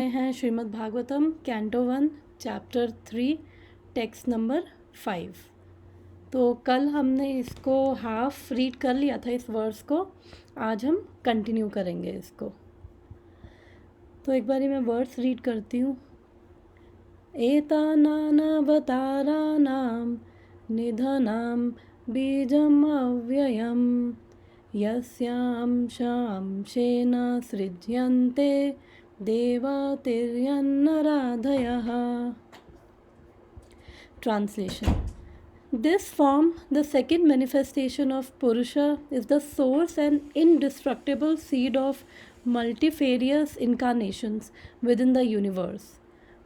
हैं Shrimad Bhagavatam canto 1 chapter 3 text number 5। तो कल हमने इसको हाफ रीड कर लिया था इस वर्स को। आज हम कंटिन्यू करेंगे इसको। तो एक बारी मैं वर्स रीड करती हूँ। एतानावताराणां निधनां बीजम् अव्ययम् यस्यांशांशेन सृज्यन्ते देवातिर्यन्नराधयः। Translation. This form, the second manifestation of Purusha, is the source and indestructible seed of multifarious incarnations within the universe.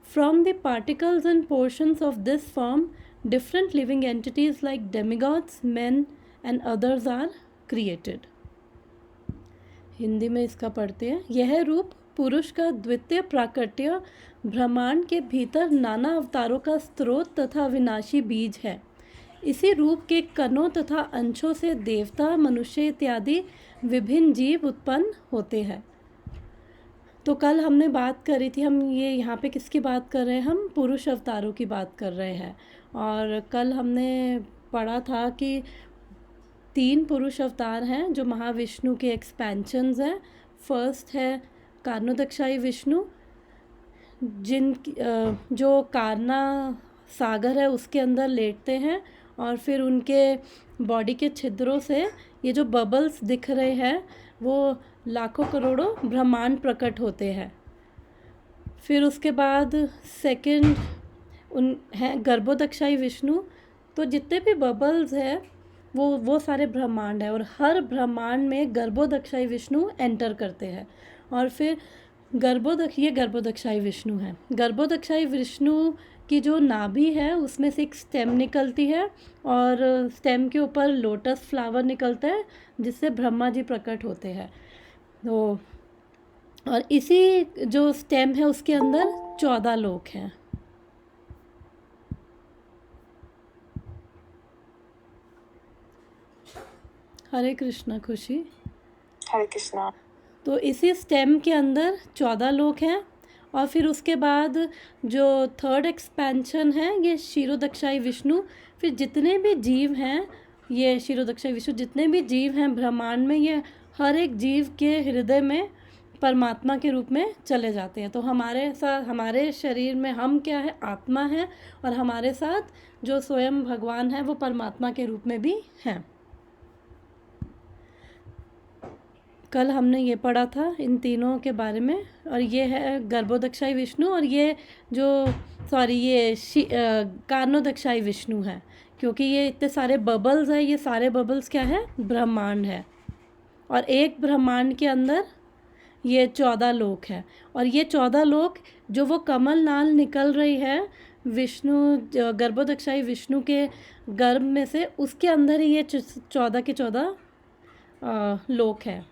From the particles and portions of this form, different living entities like demigods, men, and others are created. Hindi में इसका पढ़ते हैं। यह रूप पुरुष का द्वितीय प्राकट्य ब्रह्मांड के भीतर नाना अवतारों का स्रोत तथा विनाशी बीज है। इसी रूप के कणों तथा अंशों से देवता, मनुष्य इत्यादि विभिन्न जीव उत्पन्न होते हैं। तो कल हमने बात करी थी, हम ये यहाँ पे किसकी बात कर रहे हैं? हम पुरुष अवतारों की बात कर रहे हैं। और कल हमने पढ़ा था कि 3 पुरुष अवतार हैं जो महाविष्णु के एक्सपेंशंस हैं। फर्स्ट है कारणोदक्षाई विष्णु, जो कारना सागर है उसके अंदर लेटते हैं और फिर उनके बॉडी के छिद्रों से ये जो बबल्स दिख रहे हैं वो लाखों करोड़ों ब्रह्मांड प्रकट होते हैं। फिर उसके बाद सेकंड है गर्भोदक्षाई विष्णु। तो जितने भी बबल्स हैं वो सारे ब्रह्मांड है और हर ब्रह्मांड में गर्भोदक्षाई विष्णु एंटर करते हैं। और फिर ये गर्भोदक्षाई विष्णु है। गर्भोदक्षाई विष्णु की जो नाभि है उसमें से एक स्टेम निकलती है और स्टेम के ऊपर लोटस फ्लावर निकलता है जिससे ब्रह्मा जी प्रकट होते हैं। तो और इसी जो स्टेम है उसके अंदर 14 लोक हैं। हरे कृष्णा खुशी। हरे कृष्णा। तो इसी स्टेम के अंदर 14 लोक हैं। और फिर उसके बाद जो थर्ड एक्सपेंशन है ये क्षीरोदक्षाई विष्णु। फिर जितने भी जीव हैं, ये क्षीरोदक्षाई विष्णु जितने भी जीव हैं ब्रह्मांड में, ये हर एक जीव के हृदय में परमात्मा के रूप में चले जाते हैं। तो हमारे साथ, हमारे शरीर में हम क्या है? आत्मा है। और हमारे साथ जो स्वयं भगवान है वो परमात्मा के रूप में भी हैं। कल हमने ये पढ़ा था इन तीनों के बारे में। और ये है गर्भोदक्षाई विष्णु और ये कारणोदक्षाई विष्णु है। क्योंकि ये इतने सारे बबल्स हैं, ये सारे बबल्स क्या है? ब्रह्मांड है। और एक ब्रह्मांड के अंदर ये 14 लोक है। और ये 14 लोक जो वो कमल नाल निकल रही है विष्णु, गर्भोदक्षाई विष्णु के गर्भ में से, उसके अंदर ही ये 14 के 14 लोक है।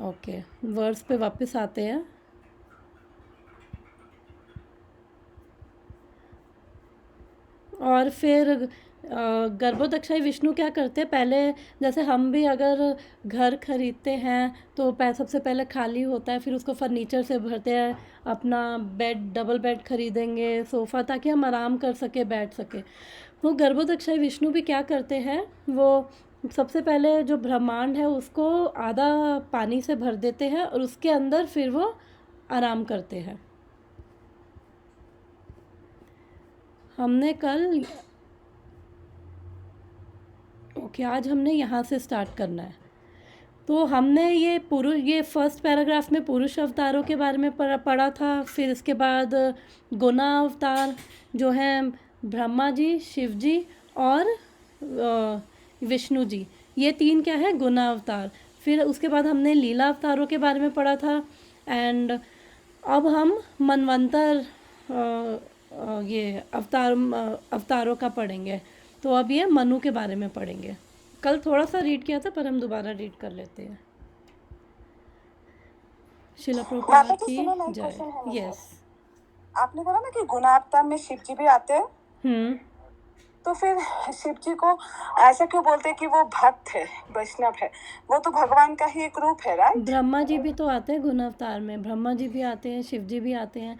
ओके, वर्स पे वापस आते हैं। और फिर गर्भोदक्षाई विष्णु क्या करते हैं? पहले जैसे हम भी अगर घर खरीदते हैं तो सबसे पहले खाली होता है, फिर उसको फर्नीचर से भरते हैं। अपना बेड, डबल बेड खरीदेंगे, सोफ़ा, ताकि हम आराम कर सके, बैठ सके। वो गर्भोदक्षाई विष्णु भी क्या करते हैं? वो सबसे पहले जो ब्रह्मांड है उसको आधा पानी से भर देते हैं और उसके अंदर फिर वो आराम करते हैं। हमने कल आज हमने यहाँ से स्टार्ट करना है। तो हमने ये फर्स्ट पैराग्राफ में पुरुष अवतारों के बारे में पढ़ा था। फिर इसके बाद गुना अवतार जो हैं ब्रह्मा जी, शिव जी और विष्णु जी, ये 3 क्या है? गुना अवतार। फिर उसके बाद हमने लीला अवतारों के बारे में पढ़ा था। एंड अब हम मनवंतर ये अवतारों का पढ़ेंगे। तो अब ये मनु के बारे में पढ़ेंगे। कल थोड़ा सा रीड किया था पर हम दोबारा रीड कर लेते हैं। शिला प्रभुपाद की जय। यस, आपने बोला ना कि गुना अवतार में शिव जी भी आते हैं। तो फिर शिव जी को ऐसा क्यों बोलते हैं कि वो भक्त है, वैष्णव है? वो तो भगवान का ही एक रूप है, राइट? ब्रह्मा जी भी तो आते हैं गुण अवतार में, ब्रह्मा जी भी आते हैं, शिव जी भी आते हैं,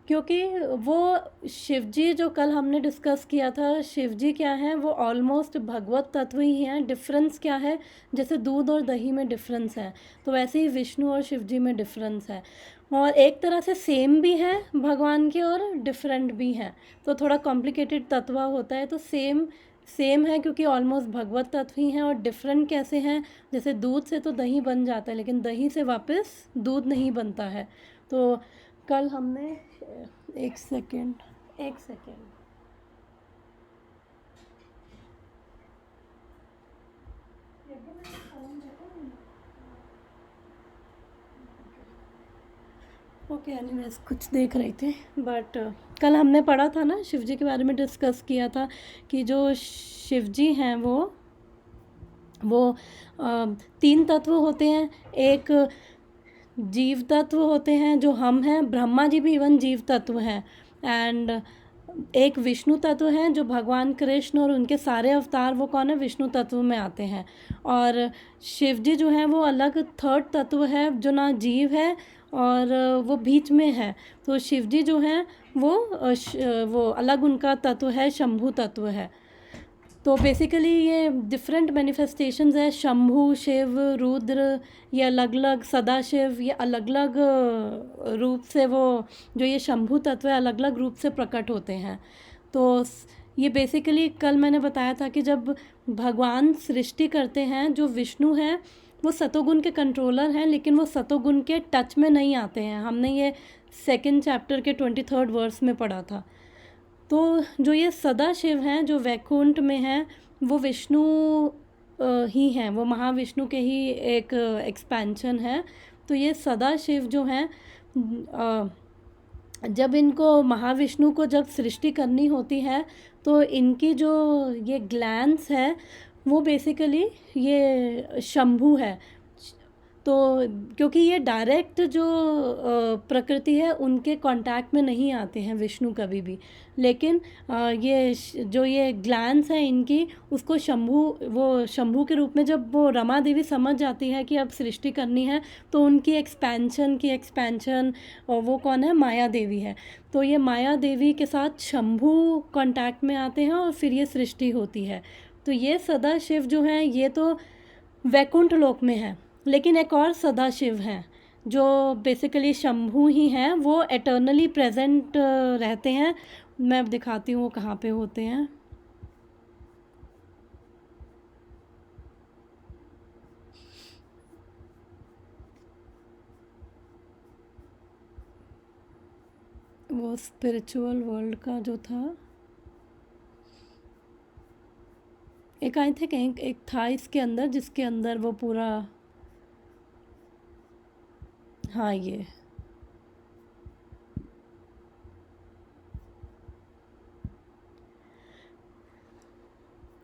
क्योंकि वो शिव जी जो कल हमने डिस्कस किया था, शिव जी क्या है, वो ऑलमोस्ट भगवत तत्व ही हैं। डिफरेंस क्या है, जैसे दूध और दही में डिफरेंस है, तो वैसे ही विष्णु और शिव जी में डिफरेंस है, और एक तरह से सेम भी है भगवान के और डिफरेंट भी हैं। तो थोड़ा कॉम्प्लिकेटेड तत्व होता है, तो सेम है क्योंकि ऑलमोस्ट भगवत तत्व ही हैं, और डिफरेंट कैसे हैं, जैसे दूध से तो दही बन जाता है, लेकिन दही से वापस दूध नहीं बनता है। तो कल हमने एक सेकेंड ओके, एनीवेज कुछ देख रहे थे, बट कल हमने पढ़ा था ना, शिव जी के बारे में डिस्कस किया था कि जो शिव जी हैं वो तीन तत्व होते हैं। एक जीव तत्व होते हैं जो हम हैं, ब्रह्मा जी भी इवन जीव तत्व हैं, एंड एक विष्णु तत्व हैं जो भगवान कृष्ण और उनके सारे अवतार वो कौन है, विष्णु तत्व में आते हैं। और शिव जी जो हैं वो अलग थर्ड तत्व है जो ना जीव है और वो बीच में है। तो शिव जी जो हैं वो अलग उनका तत्व है, शंभु तत्व है। तो बेसिकली ये डिफरेंट मैनिफेस्टेशंस है, शंभु, शिव, रुद्र, ये अलग अलग, सदाशिव, ये अलग अलग रूप से वो जो ये शंभु तत्व है अलग अलग रूप से प्रकट होते हैं। तो ये बेसिकली कल मैंने बताया था कि जब भगवान सृष्टि करते हैं, जो विष्णु हैं वो सतोगुण के कंट्रोलर हैं, लेकिन वो सतोगुण के टच में नहीं आते हैं। हमने ये 2nd चैप्टर के 23rd वर्स में पढ़ा था। तो जो ये सदाशिव हैं जो वैकुंठ में हैं, वो विष्णु ही हैं, वो महाविष्णु के ही एक एक्सपेंशन है। तो ये सदाशिव जो हैं, जब इनको महाविष्णु को जब सृष्टि करनी होती है तो इनकी जो ये ग्लैंड्स है वो बेसिकली ये शंभु है। तो क्योंकि ये डायरेक्ट जो प्रकृति है उनके कांटेक्ट में नहीं आते हैं विष्णु कभी भी, लेकिन जो ये ग्लैंड्स हैं इनकी, उसको शंभु के रूप में जब वो रमा देवी समझ जाती है कि अब सृष्टि करनी है, तो उनकी एक्सपेंशन और वो कौन है, माया देवी है। तो ये माया देवी के साथ शंभु कांटेक्ट में आते हैं और फिर ये सृष्टि होती है। तो ये सदाशिव जो हैं ये तो वैकुंठ लोक में है, लेकिन एक और सदाशिव हैं जो बेसिकली शंभु ही हैं, वो एटर्नली प्रेजेंट रहते हैं। मैं अब दिखाती हूँ वो कहाँ पे होते हैं। वो स्पिरिचुअल वर्ल्ड का जो था, एक आई थिंक एक था इसके अंदर, जिसके अंदर वो पूरा, हाँ ये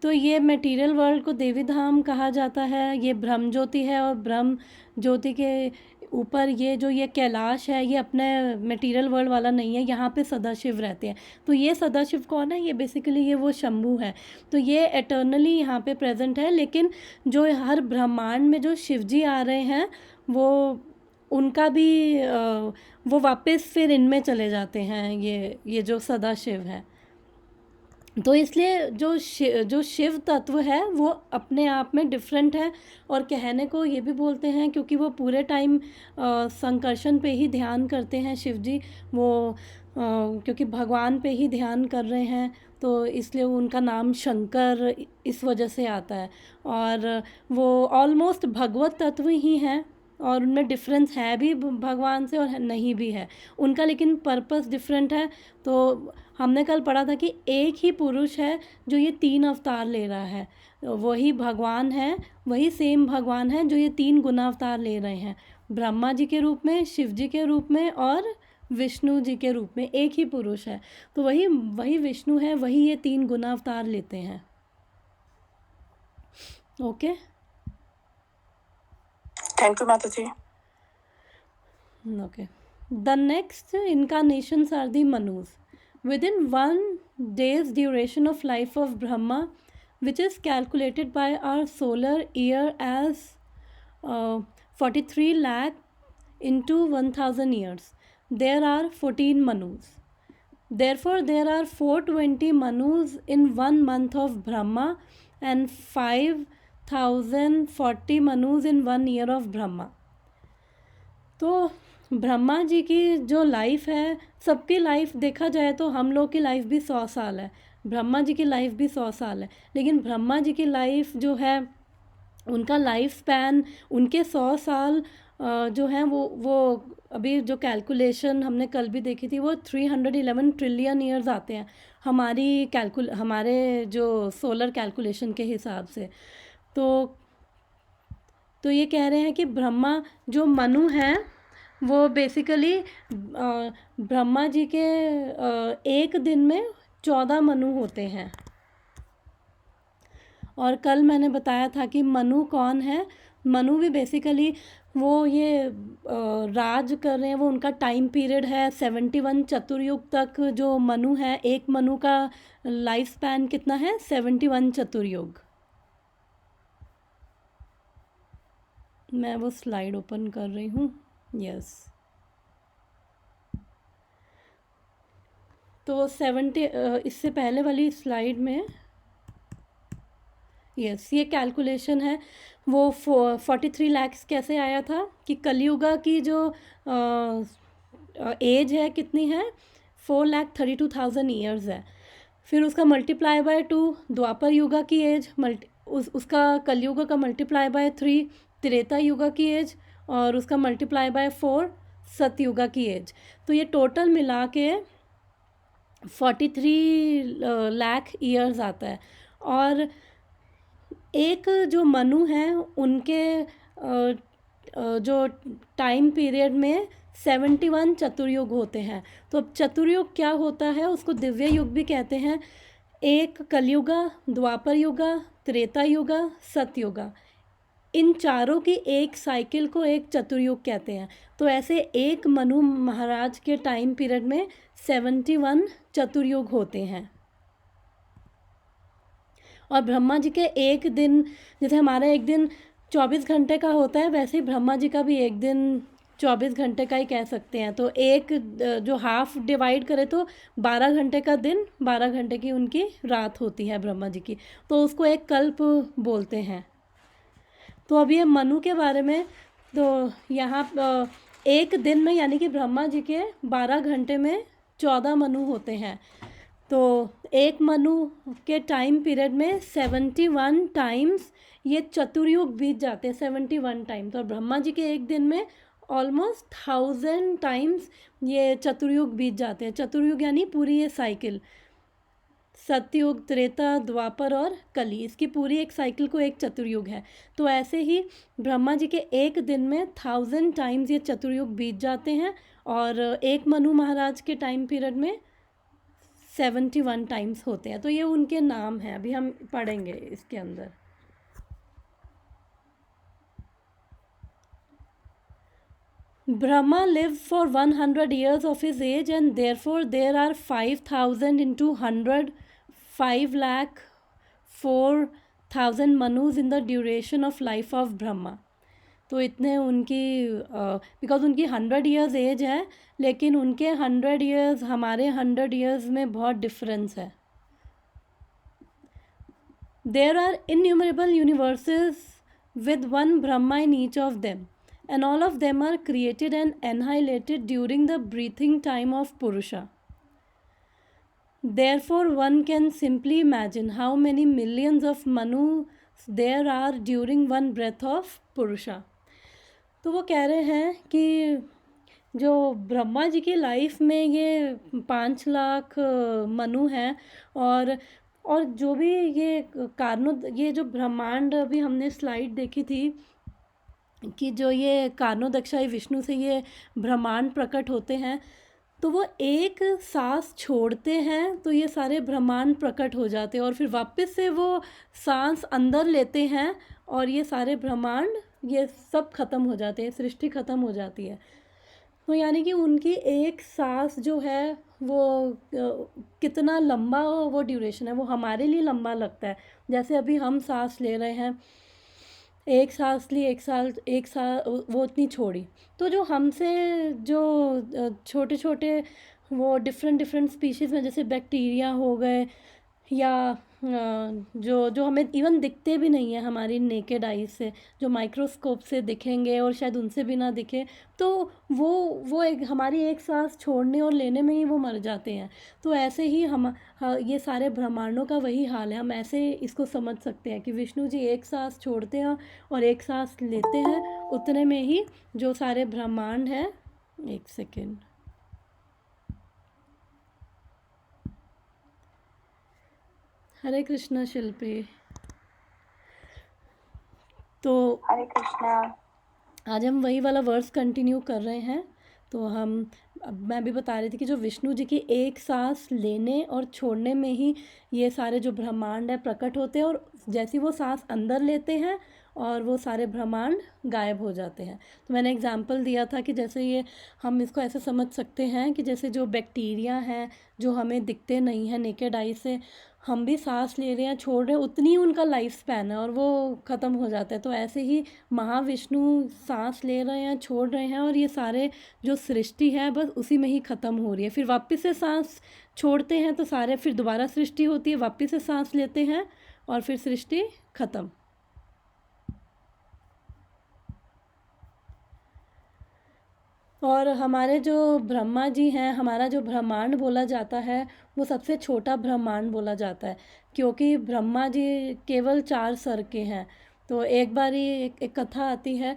तो ये मटेरियल वर्ल्ड को देवी धाम कहा जाता है। ये ब्रह्म ज्योति है, और ब्रह्म ज्योति के ऊपर ये कैलाश है, ये अपने मटेरियल वर्ल्ड वाला नहीं है, यहाँ पे सदाशिव रहते हैं। तो ये सदाशिव कौन है, ये बेसिकली ये वो शंभु है। तो ये एटर्नली यहाँ पे प्रेजेंट है, लेकिन जो हर ब्रह्मांड में जो शिव जी आ रहे हैं वो उनका भी वो वापस फिर इनमें चले जाते हैं, ये जो सदाशिव है। तो इसलिए जो शिव तत्व है वो अपने आप में डिफरेंट है, और कहने को ये भी बोलते हैं क्योंकि वो पूरे टाइम संकर्षण पे ही ध्यान करते हैं शिव जी, वो क्योंकि भगवान पे ही ध्यान कर रहे हैं, तो इसलिए उनका नाम शंकर इस वजह से आता है। और वो ऑलमोस्ट भगवत तत्व ही हैं, और उनमें डिफरेंस है भी भगवान से और नहीं भी है उनका, लेकिन पर्पस डिफरेंट है। तो हमने कल पढ़ा था कि एक ही पुरुष है जो ये 3 अवतार ले रहा है, वही भगवान है, वही सेम भगवान है जो ये 3 गुणावतार ले रहे हैं, ब्रह्मा जी के रूप में, शिव जी के रूप में और विष्णु जी के रूप में। एक ही पुरुष है, तो वही विष्णु है, वही ये 3 गुणावतार लेते हैं। ओके, थैंक यू माता जी। Okay. The next incarnations are the Manus. Within one days duration of life of Brahma, which is calculated by our solar year as 43 lakh into 1000 years. There are 14 Manus. Therefore, there are 420 Manus in 1 month of Brahma and 5040 Manus in 1 year of Brahma. तो ब्रह्मा जी की जो life है, सबकी life देखा जाए तो हम लोग की लाइफ भी 100 साल है, ब्रह्मा जी की लाइफ भी 100 साल है, लेकिन ब्रह्मा जी की लाइफ जो है, उनका लाइफ स्पैन, उनके 100 साल जो हैं वो अभी जो कैलकुलेशन हमने कल भी देखी थी, वो 311 ट्रिलियन ईयर्स आते हैं हमारे जो सोलर कैलकुलेशन के हिसाब से। तो ये कह रहे हैं कि ब्रह्मा जो मनु हैं वो बेसिकली ब्रह्मा जी के एक दिन में 14 मनु होते हैं। और कल मैंने बताया था कि मनु कौन है। मनु भी बेसिकली वो ये राज कर रहे हैं, वो उनका टाइम पीरियड है 71 चतुर्युग तक जो मनु है। एक मनु का लाइफ स्पैन कितना है? 71 चतुर्युग। मैं वो स्लाइड ओपन कर रही हूँ। यस, तो 70 इससे पहले वाली स्लाइड में यस ये कैलकुलेशन है। वो 43 लैक्स कैसे आया था कि कलयुगा की जो एज है कितनी है? 4,32,000 ईयर्स है। फिर उसका मल्टीप्लाई बाय 2 द्वापर युगा की एज, उसका कलयुगा का मल्टीप्लाई बाय 3 त्रेता युगा की एज, और उसका मल्टीप्लाई बाय 4 सतयुगा की एज। तो ये टोटल मिला के 43 लाख ईयर्स आता है। और एक जो मनु हैं उनके जो टाइम पीरियड में 71 चतुर्युग होते हैं। तो अब चतुर्युग क्या होता है? उसको दिव्य युग भी कहते हैं। एक कलयुगा, द्वापर युगा, त्रेता युगा, सतयुगा, इन चारों की एक साइकिल को एक चतुर्युग कहते हैं। तो ऐसे एक मनु महाराज के टाइम पीरियड में 71 चतुर्युग होते हैं। और ब्रह्मा जी के एक दिन, जैसे हमारा एक दिन 24 घंटे का होता है, वैसे ही ब्रह्मा जी का भी एक दिन 24 घंटे का ही कह सकते हैं। तो एक जो हाफ डिवाइड करे तो 12 घंटे का दिन, 12 घंटे की उनकी रात होती है ब्रह्मा जी की, तो उसको एक कल्प बोलते हैं। तो अब ये मनु के बारे में, तो यहाँ एक दिन में यानी कि ब्रह्मा जी के 12 घंटे में 14 मनु होते हैं। तो एक मनु के टाइम पीरियड में 71 टाइम्स ये चतुर्युग बीत जाते हैं, 71 टाइम। तो ब्रह्मा जी के एक दिन में ऑलमोस्ट 1000 टाइम्स ये चतुर्युग बीत जाते हैं। चतुर्युग यानी पूरी ये साइकिल, सतयुग, त्रेता, द्वापर और कली, इसकी पूरी एक साइकिल को एक चतुर्युग है। तो ऐसे ही ब्रह्मा जी के एक दिन में 1000 टाइम्स ये चतुर्युग बीत जाते हैं। और एक मनु महाराज के टाइम पीरियड में 71 टाइम्स होते हैं। तो ये उनके नाम हैं, अभी हम पढ़ेंगे इसके अंदर। Brahma lived for 100 years of his age, and therefore there are 5,000 into 100, 5,04,000 Manus in the duration of life of Brahma. तो इतने उनकी बिकॉज उनकी 100 ईयर्स एज है, लेकिन उनके 100 ईयर्स हमारे 100 ईयर्स में बहुत डिफरेंस है। There are innumerable universes with one Brahma in each of them, and all of them are created and annihilated during the breathing time of Purusha. Therefore, one can simply imagine how many millions of Manus there are during one breath of Purusha. तो वो कह रहे हैं कि जो ब्रह्मा जी की life में ये 5 लाख मनु हैं, और जो भी ये जो ब्रह्मांड, अभी हमने स्लाइड देखी थी कि जो ये कारणोदक्षाई विष्णु से ये ब्रह्मांड प्रकट होते हैं, तो वो एक सांस छोड़ते हैं तो ये सारे ब्रह्मांड प्रकट हो जाते हैं, और फिर वापस से वो सांस अंदर लेते हैं और ये सारे ब्रह्मांड ये सब ख़त्म हो जाते हैं, सृष्टि ख़त्म हो जाती है। तो यानी कि उनकी एक सांस जो है वो कितना लंबा वो ड्यूरेशन है, वो हमारे लिए लंबा लगता है। जैसे अभी हम सांस ले रहे हैं, एक सांस ली, एक साल वो उतनी छोड़ी। तो जो हमसे जो छोटे छोटे वो डिफरेंट डिफरेंट स्पीशीज़ में, जैसे बैक्टीरिया हो गए, या जो जो हमें इवन दिखते भी नहीं है हमारी नेकेड आईज से, जो माइक्रोस्कोप से दिखेंगे और शायद उनसे भी ना दिखे, तो वो एक हमारी एक सांस छोड़ने और लेने में ही वो मर जाते हैं। तो ऐसे ही ये सारे ब्रह्मांडों का वही हाल है। हम ऐसे इसको समझ सकते हैं कि विष्णु जी एक सांस छोड़ते हैं और एक सांस लेते हैं, उतने में ही जो सारे ब्रह्मांड हैं। एक सेकेंड। हरे कृष्णा शिल्पी। तो हरे कृष्णा। आज हम वही वाला वर्स कंटिन्यू कर रहे हैं। तो अब मैं भी बता रही थी कि जो विष्णु जी की एक सांस लेने और छोड़ने में ही ये सारे जो ब्रह्मांड है प्रकट होते हैं, और जैसी वो सांस अंदर लेते हैं और वो सारे ब्रह्मांड गायब हो जाते हैं। तो मैंने एग्जांपल दिया था कि जैसे ये हम इसको ऐसे समझ सकते हैं कि जैसे जो बैक्टीरिया हैं जो हमें दिखते नहीं हैं नेकेड आई से, हम भी सांस ले रहे हैं छोड़ रहे हैं, उतनी उनका लाइफ स्पैन है और वो ख़त्म हो जाता है। तो ऐसे ही महाविष्णु सांस ले रहे हैं छोड़ रहे हैं, और ये सारे जो सृष्टि है बस उसी में ही ख़त्म हो रही है। फिर वापस से सांस छोड़ते हैं तो सारे फिर दोबारा सृष्टि होती है, वापस से सांस लेते हैं और फिर सृष्टि ख़त्म। और हमारे जो ब्रह्मा जी हैं, हमारा जो ब्रह्मांड बोला जाता है वो सबसे छोटा ब्रह्मांड बोला जाता है, क्योंकि ब्रह्मा जी केवल 4 सर के हैं। तो एक बारी एक कथा आती है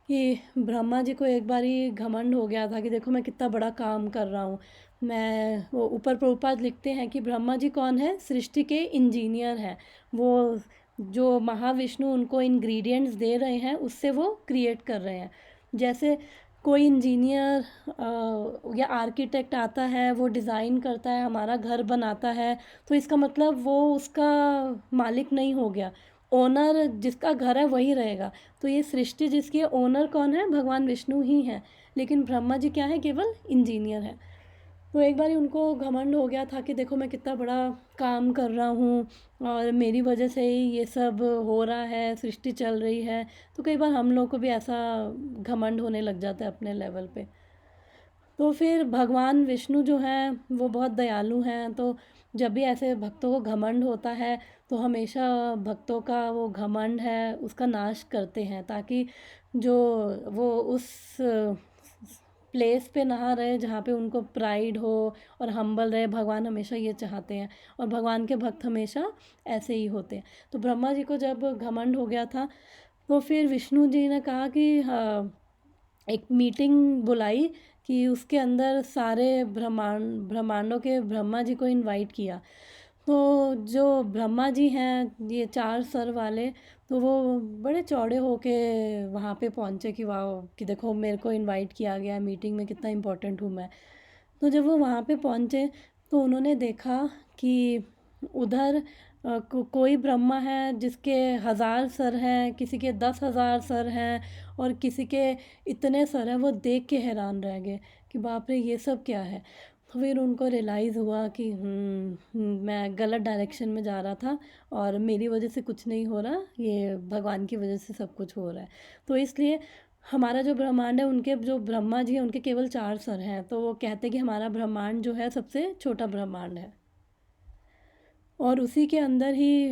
कि ब्रह्मा जी को एक बारी घमंड हो गया था कि देखो मैं कितना बड़ा काम कर रहा हूँ। मैं वो ऊपर प्रभुपाद लिखते हैं कि ब्रह्मा जी कौन है, सृष्टि के इंजीनियर हैं। वो जो महाविष्णु उनको इंग्रेडिएंट्स दे रहे हैं उससे वो क्रिएट कर रहे हैं। जैसे कोई इंजीनियर या आर्किटेक्ट आता है, वो डिज़ाइन करता है, हमारा घर बनाता है, तो इसका मतलब वो उसका मालिक नहीं हो गया। ओनर जिसका घर है वही रहेगा। तो ये सृष्टि जिसकी ओनर कौन है, भगवान विष्णु ही हैं। लेकिन ब्रह्मा जी क्या है, केवल इंजीनियर है। तो एक बार उनको घमंड हो गया था कि देखो मैं कितना बड़ा काम कर रहा हूँ और मेरी वजह से ही ये सब हो रहा है, सृष्टि चल रही है। तो कई बार हम लोग को भी ऐसा घमंड होने लग जाता है अपने लेवल पे। तो फिर भगवान विष्णु जो हैं वो बहुत दयालु हैं, तो जब भी ऐसे भक्तों को घमंड होता है तो हमेशा भक्तों का वो घमंड है उसका नाश करते हैं, ताकि जो वो उस प्लेस पे ना रहे जहाँ पे उनको प्राइड हो और हम्बल रहे। भगवान हमेशा ये चाहते हैं और भगवान के भक्त हमेशा ऐसे ही होते हैं। तो ब्रह्मा जी को जब घमंड हो गया था तो फिर विष्णु जी ने कहा कि एक मीटिंग बुलाई कि उसके अंदर सारे ब्रह्मांडों के ब्रह्मा जी को इनवाइट किया। तो जो ब्रह्मा जी हैं ये 4 सर वाले, तो वो बड़े चौड़े होके वहाँ पे पहुँचे कि वाह कि देखो मेरे को इनवाइट किया गया है मीटिंग में, कितना इम्पोर्टेंट हूँ मैं। तो जब वो वहाँ पे पहुँचे तो उन्होंने देखा कि उधर कोई ब्रह्मा है जिसके 1000 सर हैं, किसी के 10,000 सर हैं और किसी के इतने सर हैं। वो देख के हैरान रह गए कि बाप रे ये सब क्या है। तो फिर उनको रियलाइज़ हुआ कि मैं गलत डायरेक्शन में जा रहा था और मेरी वजह से कुछ नहीं हो रहा, ये भगवान की वजह से सब कुछ हो रहा है। तो इसलिए हमारा जो ब्रह्मांड है, उनके जो ब्रह्मा जी हैं उनके केवल 4 सर हैं, तो वो कहते हैं कि हमारा ब्रह्मांड जो है सबसे छोटा ब्रह्मांड है और उसी के अंदर ही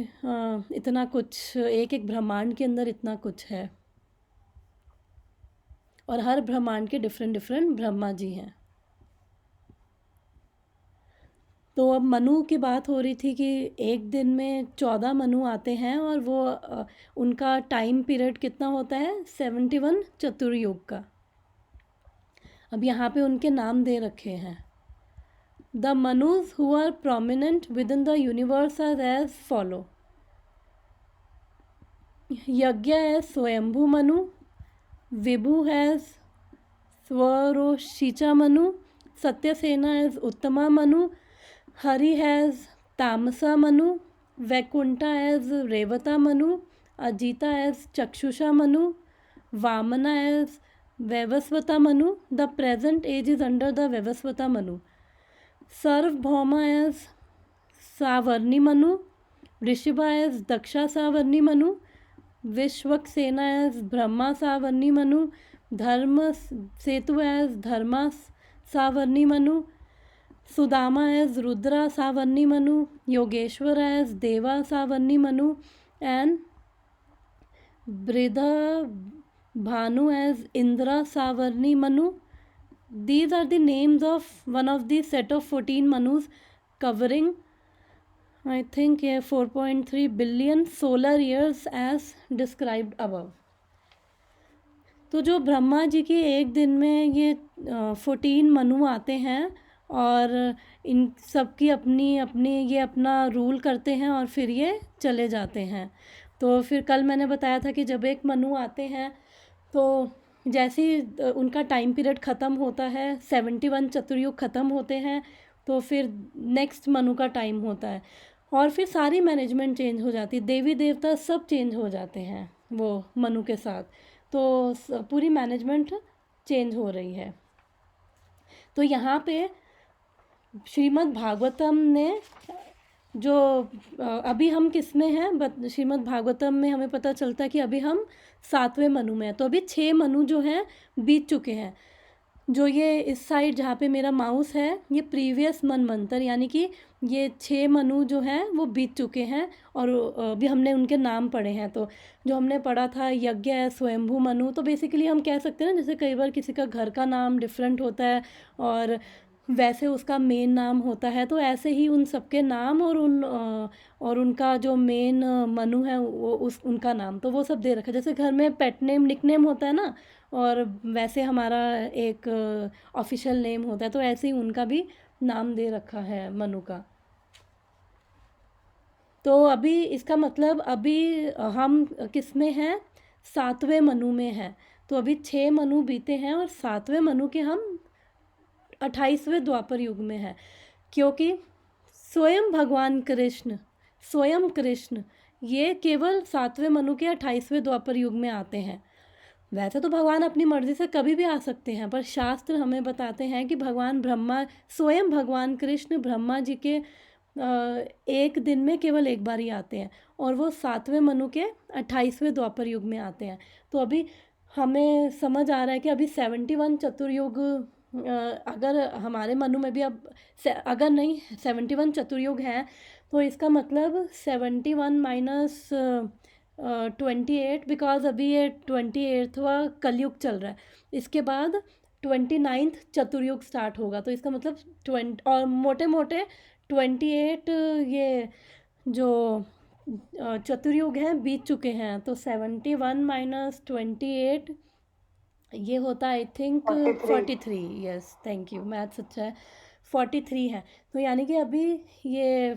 इतना कुछ, एक एक ब्रह्मांड के अंदर इतना कुछ है और हर ब्रह्मांड के डिफरेंट डिफरेंट ब्रह्मा जी हैं। तो अब मनु की बात हो रही थी कि एक दिन में 14 मनु आते हैं और वो उनका टाइम पीरियड कितना होता है, 71 चतुर्युग का। अब यहाँ पे उनके नाम दे रखे हैं। The Manus who are prominent within the universe are as follow. Yajna है Svayambhu Manu, Vibhu has Svarochisha Manu, Satyasena as Uttama Manu, Hari has Tamasa Manu, Vaikuntha as Raivata Manu, Ajita as Chakshusha Manu, Vamana as Vaivasvata Manu. The present age is under the Vaivasvata Manu. Sarvabhauma as Savarni Manu. Rishibha as Daksha Savarni Manu. Vishwaksena as Brahma Savarni Manu. Dharma Setu as Dharma Savarni Manu. Sudama as Rudra Savarni Manu. Yogeshwara as Deva Savarni Manu. And Bridha Bhanu as Indra Savarni Manu. These are the names of one of the set of 14 Manus covering I think 4.3 billion solar years as described above. तो जो ब्रह्मा जी की एक दिन में ये 14 मनु आते हैं और इन सब की अपनी अपनी ये अपना रूल करते हैं और फिर ये चले जाते हैं. तो फिर कल मैंने बताया था कि जब एक मनु आते हैं तो जैसे ही उनका टाइम पीरियड ख़त्म होता है 71 चतुर्युग ख़त्म होते हैं तो फिर नेक्स्ट मनु का टाइम होता है और फिर सारी मैनेजमेंट चेंज हो जाती है. देवी देवता सब चेंज हो जाते हैं वो मनु के साथ. तो पूरी मैनेजमेंट चेंज हो रही है. तो यहाँ पे श्रीमद् भागवतम ने जो अभी हम किस में हैं श्रीमद् भागवतम में हमें पता चलता है कि अभी हम 7वें मनु में हैं. तो अभी 6 मनु जो हैं बीत चुके हैं. जो ये इस साइड जहाँ पे मेरा माउस है ये प्रीवियस मनवंतर यानी कि ये 6 मनु जो हैं वो बीत चुके हैं और अभी हमने उनके नाम पढ़े हैं. तो जो हमने पढ़ा था यज्ञ है स्वयंभू मनु. तो बेसिकली हम कह सकते हैं ना जैसे कई बार किसी का घर का नाम डिफरेंट होता है और वैसे उसका मेन नाम होता है. तो ऐसे ही उन सबके नाम और उनका जो मेन मनु है वो उनका नाम तो वो सब दे रखा है. जैसे घर में पेट नेम निक नेम होता है ना और वैसे हमारा एक ऑफिशियल नेम होता है तो ऐसे ही उनका भी नाम दे रखा है मनु का. तो अभी इसका मतलब अभी हम किस में हैं 7वें मनु में हैं. तो अभी 6 मनु बीते हैं और 7वें मनु के हम 28वें द्वापर युग में है क्योंकि स्वयं भगवान कृष्ण ये केवल 7वें मनु के 28वें द्वापर युग में आते हैं. वैसे तो भगवान अपनी मर्ज़ी से कभी भी आ सकते हैं पर शास्त्र हमें बताते हैं कि स्वयं भगवान कृष्ण ब्रह्मा जी के एक दिन में केवल एक बार ही आते हैं और वो 7वें मनु के 28वें द्वापर युग में आते हैं. तो अभी हमें समझ आ रहा है कि अभी 71 चतुर्युग अगर हमारे मनु में भी अब अगर नहीं 71 चतुर्युग हैं तो इसका मतलब 71 माइनस 28 बिकॉज अभी ये 28वां कलयुग चल रहा है. इसके बाद 29th चतुर्युग स्टार्ट होगा. तो इसका मतलब 20 और मोटे मोटे 28 ये जो चतुर्युग हैं बीत चुके हैं. तो 71 माइनस 28 ये होता है I think 43. Yes thank you maths अच्छा है. 43 है. तो यानी कि अभी ये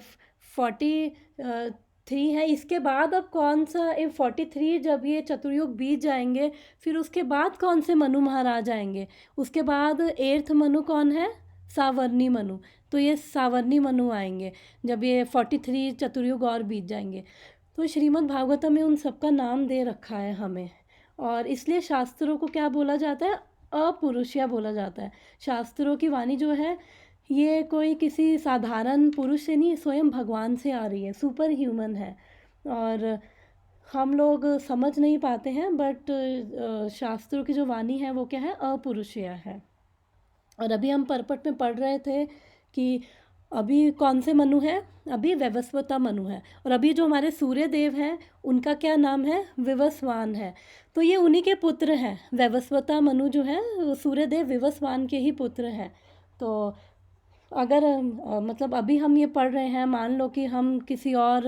43 है. इसके बाद अब कौन सा 43 जब ये चतुर्युग बीत जाएंगे फिर उसके बाद कौन से मनु महाराज आएंगे. उसके बाद 8th मनु कौन है सावर्णी मनु. तो ये सावर्णी मनु आएंगे जब ये 43 चतुर्युग और बीत जाएंगे. तो श्रीमद् भागवतम में उन सबका नाम दे रखा है हमें और इसलिए शास्त्रों को क्या बोला जाता है अपुरुषया बोला जाता है. शास्त्रों की वाणी जो है ये कोई किसी साधारण पुरुष से नहीं स्वयं भगवान से आ रही है. सुपर ह्यूमन है और हम लोग समझ नहीं पाते हैं बट शास्त्रों की जो वाणी है वो क्या है अपुरुषया है. और अभी हम परपट में पढ़ रहे थे कि अभी कौन से मनु हैं अभी वैवस्वता मनु है और अभी जो हमारे सूर्य देव हैं उनका क्या नाम है विवस्वान है. तो ये उन्हीं के पुत्र हैं. वैवस्वता मनु जो है सूर्य देव विवस्वान के ही पुत्र हैं. तो अगर मतलब अभी हम ये पढ़ रहे हैं मान लो कि हम किसी और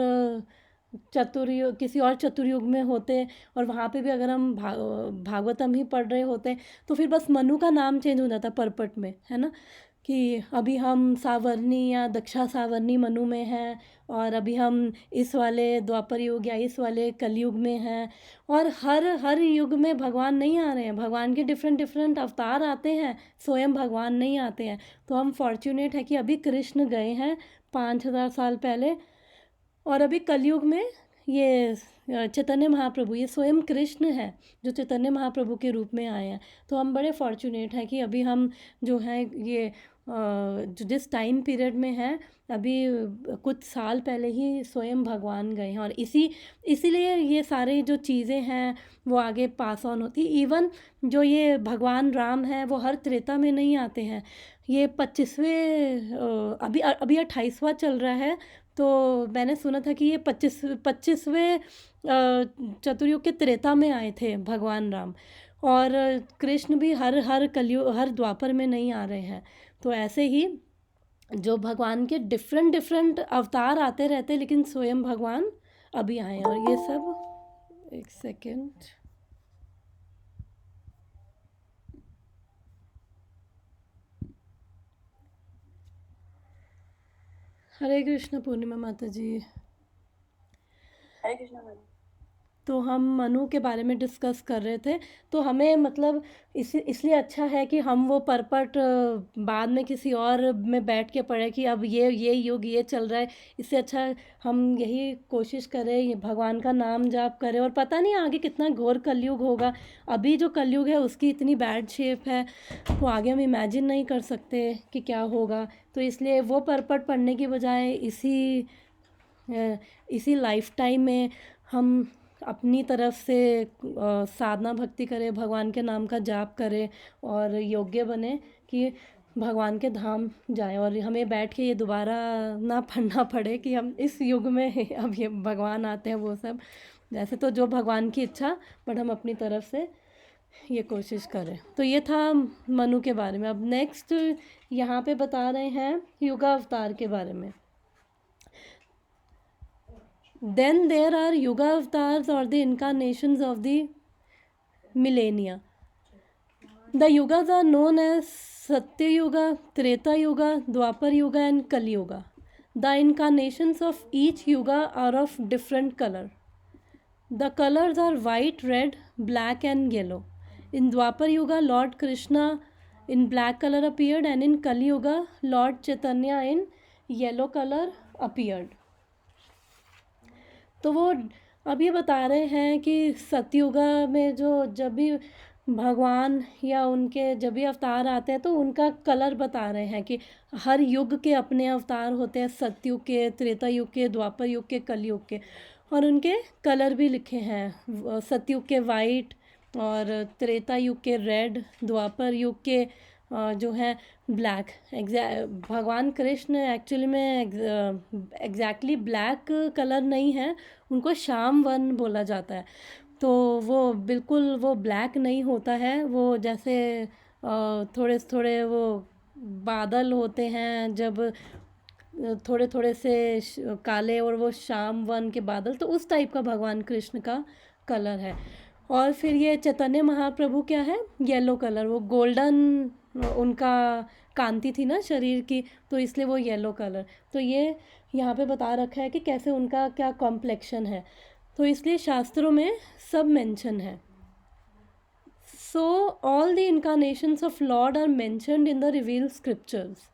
चतुर्युग में होते और वहाँ पे भी अगर हम भागवतम ही पढ़ रहे होते तो फिर बस मनु का नाम चेंज हो जाता परपट में है ना कि अभी हम सावर्णी या दक्षा सावर्णी मनु में हैं और अभी हम इस वाले द्वापर युग या इस वाले कलयुग में हैं. और हर युग में भगवान नहीं आ रहे हैं. भगवान के डिफरेंट अवतार आते हैं स्वयं भगवान नहीं आते हैं. तो हम फॉर्चुनेट है कि अभी कृष्ण गए हैं 5000 साल पहले और अभी कलयुग में ये चैतन्य महाप्रभु, ये स्वयं कृष्ण है जो चैतन्य महाप्रभु के रूप में आए हैं। तो हम बड़े फॉर्चुनेट हैं कि अभी हम जो हैं ये जो जिस टाइम पीरियड में हैं, अभी कुछ साल पहले ही स्वयं भगवान गए हैं, और इसीलिए ये सारे जो चीज़ें हैं वो आगे पास ऑन होती। इवन जो ये भगवान राम हैं वो हर त्रेता में नहीं आते हैं। ये 25वें अभी 28वां चल रहा है, तो मैंने सुना था कि ये 25वें चतुर्युग के त्रेता में आए थे भगवान राम, और कृष्ण भी हर कलयुग हर द्वापर में नहीं आ रहे हैं। तो ऐसे ही जो भगवान के डिफरेंट अवतार आते रहते, लेकिन स्वयं भगवान अभी आए हैं। और ये सब, एक सेकेंड, हरे कृष्ण पूर्णिमा माता जी। हरे कृष्णा मैम। तो हम मनु के बारे में डिस्कस कर रहे थे। तो हमें मतलब इसलिए अच्छा है कि हम वो परपट बाद में किसी और में बैठ के पढ़े कि अब ये युग ये चल रहा है। इससे अच्छा हम यही कोशिश करें, ये भगवान का नाम जाप करें, और पता नहीं आगे कितना घोर कलयुग होगा। अभी जो कलयुग है उसकी इतनी बैड शेप है, वो आगे हम इमेजिन नहीं कर सकते कि क्या होगा। तो इसलिए वो परपट पढ़ने की बजाय इसी लाइफ टाइम में हम अपनी तरफ से साधना भक्ति करें, भगवान के नाम का जाप करें, और योग्य बने कि भगवान के धाम जाएं, और हमें बैठ के ये दोबारा ना पढ़ना पड़े कि हम इस युग में अब ये भगवान आते हैं वो सब। जैसे तो जो भगवान की इच्छा, बट हम अपनी तरफ से ये कोशिश करें। तो ये था मनु के बारे में। अब नेक्स्ट यहाँ पे बता रहे हैं युगा अवतार के बारे में। Then there are Yuga avatars, or the incarnations of the millennia. The Yugas are known as Satya Yuga, Treta Yuga, Dwapar Yuga and Kali Yuga. The incarnations of each Yuga are of different color. The colors are white, red, black and yellow. In Dwapar Yuga, Lord Krishna in black color appeared, and in Kali Yuga, Lord Chaitanya in yellow color appeared. तो वो अब ये बता रहे हैं कि सतयुगा में जब भी भगवान या उनके जब भी अवतार आते हैं तो उनका कलर बता रहे हैं कि हर युग के अपने अवतार होते हैं, सतयुग के, त्रेता युग के, द्वापर युग के, कलयुग के, और उनके कलर भी लिखे हैं। सतयुग के वाइट, और त्रेता युग के रेड, द्वापर युग के जो है ब्लैक। भगवान कृष्ण एक्चुअली में एग्जैक्टली ब्लैक कलर नहीं है, उनको श्याम वन बोला जाता है। तो वो बिल्कुल वो ब्लैक नहीं होता है, वो जैसे थोड़े थोड़े वो बादल होते हैं जब थोड़े थोड़े से काले, और वो श्याम वन के बादल, तो उस टाइप का भगवान कृष्ण का कलर है। और फिर ये चैतन्य महाप्रभु क्या है, येलो कलर, वो गोल्डन उनका कांति थी ना शरीर की, तो इसलिए वो येलो कलर। तो ये यहाँ पे बता रखा है कि कैसे उनका क्या कॉम्प्लेक्शन है, तो इसलिए शास्त्रों में सब मेंशन है। So all the incarnations of lord are mentioned in the revealed scriptures.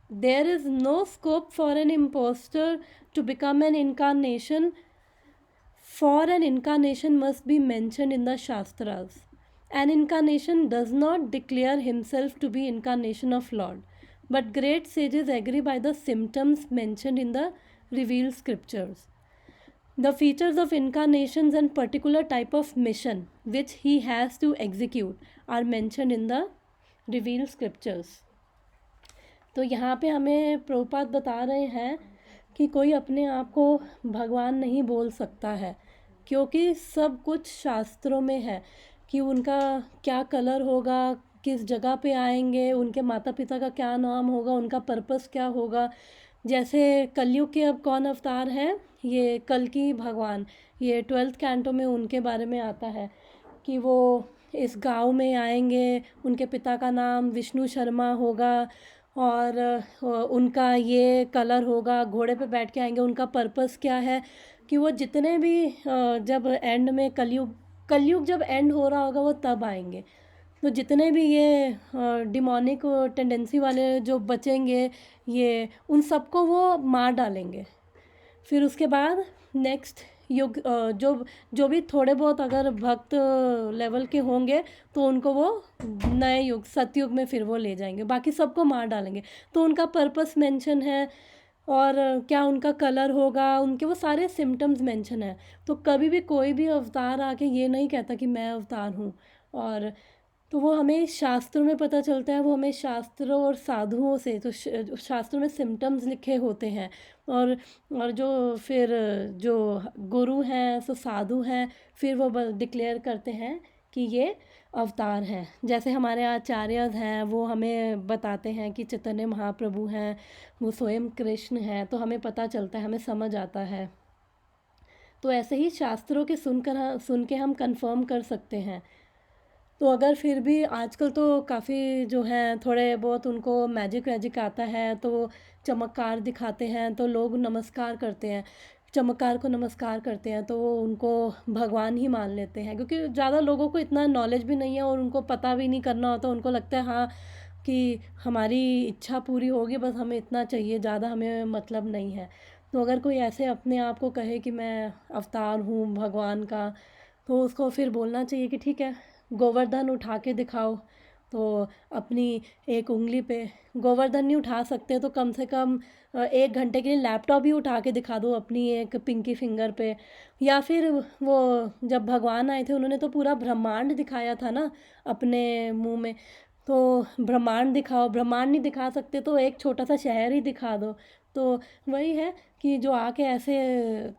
There is no scope for an impostor to become an incarnation, for an incarnation must be mentioned in the Shastras. An incarnation does not declare himself to be incarnation of Lord, but great sages agree by the symptoms mentioned in the revealed scriptures. The features of incarnations and particular type of mission which he has to execute are mentioned in the revealed scriptures. तो यहाँ पे हमें प्रभुपाद बता रहे हैं कि कोई अपने आप को भगवान नहीं बोल सकता है, क्योंकि सब कुछ शास्त्रों में है कि उनका क्या कलर होगा, किस जगह पे आएंगे, उनके माता पिता का क्या नाम होगा, उनका पर्पस क्या होगा। जैसे कलयुग के अब कौन अवतार हैं, ये कल्कि भगवान, ये 12th कैंटो में उनके बारे में आता है कि वो इस गांव में आएंगे, उनके पिता का नाम विष्णु शर्मा होगा, और उनका ये कलर होगा, घोड़े पे बैठ के आएंगे। उनका पर्पस क्या है कि वो जितने भी जब एंड में कलयुग जब एंड हो रहा होगा वो तब आएंगे, तो जितने भी ये डिमोनिक टेंडेंसी वाले जो बचेंगे, ये उन सबको वो मार डालेंगे। फिर उसके बाद नेक्स्ट युग जो जो भी थोड़े बहुत अगर भक्त लेवल के होंगे तो उनको वो नए युग सतयुग में फिर वो ले जाएंगे, बाकी सबको मार डालेंगे। तो उनका पर्पस मेंशन है और क्या उनका कलर होगा, उनके वो सारे सिम्टम्स मेंशन है। तो कभी भी कोई भी अवतार आके ये नहीं कहता कि मैं अवतार हूँ। और तो वो हमें शास्त्रों में पता चलता है, वो हमें शास्त्रों और साधुओं से, तो शास्त्रों में सिम्टम्स लिखे होते हैं। और जो फिर जो गुरु हैं, सो साधु हैं, फिर वो डिक्लेयर करते हैं कि ये अवतार हैं। जैसे हमारे आचार्य हैं, वो हमें बताते हैं कि चैतन्य महाप्रभु हैं, वो स्वयं कृष्ण हैं, तो हमें पता चलता है, हमें समझ आता है। तो ऐसे ही शास्त्रों के सुन के हम कंफर्म कर सकते हैं। तो अगर फिर भी आजकल तो काफ़ी जो हैं थोड़े बहुत उनको मैजिक वैजिक आता है, तो वो चमत्कार दिखाते हैं, तो लोग नमस्कार करते हैं, चमत्कार को नमस्कार करते हैं, तो वो उनको भगवान ही मान लेते हैं। क्योंकि ज़्यादा लोगों को इतना नॉलेज भी नहीं है और उनको पता भी नहीं करना होता, उनको लगता है हाँ कि हमारी इच्छा पूरी होगी, बस हमें इतना चाहिए, ज़्यादा हमें मतलब नहीं है। तो अगर कोई ऐसे अपने आप को कहे कि मैं अवतार हूँ भगवान का, तो उसको फिर बोलना चाहिए कि ठीक है, गोवर्धन उठा के दिखाओ। तो अपनी एक उंगली पे गोवर्धन नहीं उठा सकते तो कम से कम 1 घंटे के लिए लैपटॉप ही उठा के दिखा दो अपनी एक पिंकी फिंगर पे। या फिर वो जब भगवान आए थे उन्होंने तो पूरा ब्रह्मांड दिखाया था ना अपने मुंह में, तो ब्रह्मांड दिखाओ। ब्रह्मांड नहीं दिखा सकते तो एक छोटा सा शहर ही दिखा दो। तो वही है कि जो आके ऐसे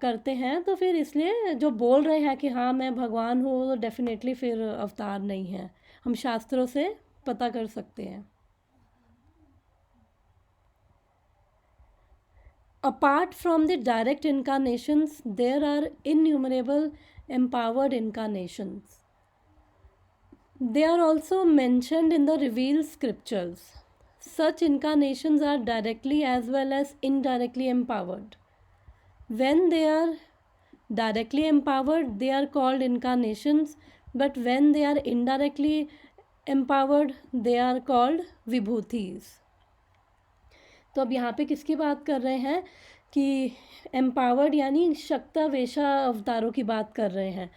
करते हैं, तो फिर इसलिए जो बोल रहे हैं कि हाँ मैं भगवान हूँ, तो डेफिनेटली फिर अवतार नहीं है, हम शास्त्रों से पता कर सकते हैं। Apart from the direct incarnations, there are innumerable empowered incarnations. They are also mentioned in the revealed scriptures. Such incarnations are directly as well as indirectly empowered. When they are directly empowered, they are called incarnations, but when they are indirectly empowered, they are called vibhutis. तो अब यहाँ पे किसकी बात कर रहे हैं कि एम्पावर्ड यानी शक्तावेशा अवतारों की बात कर रहे हैं।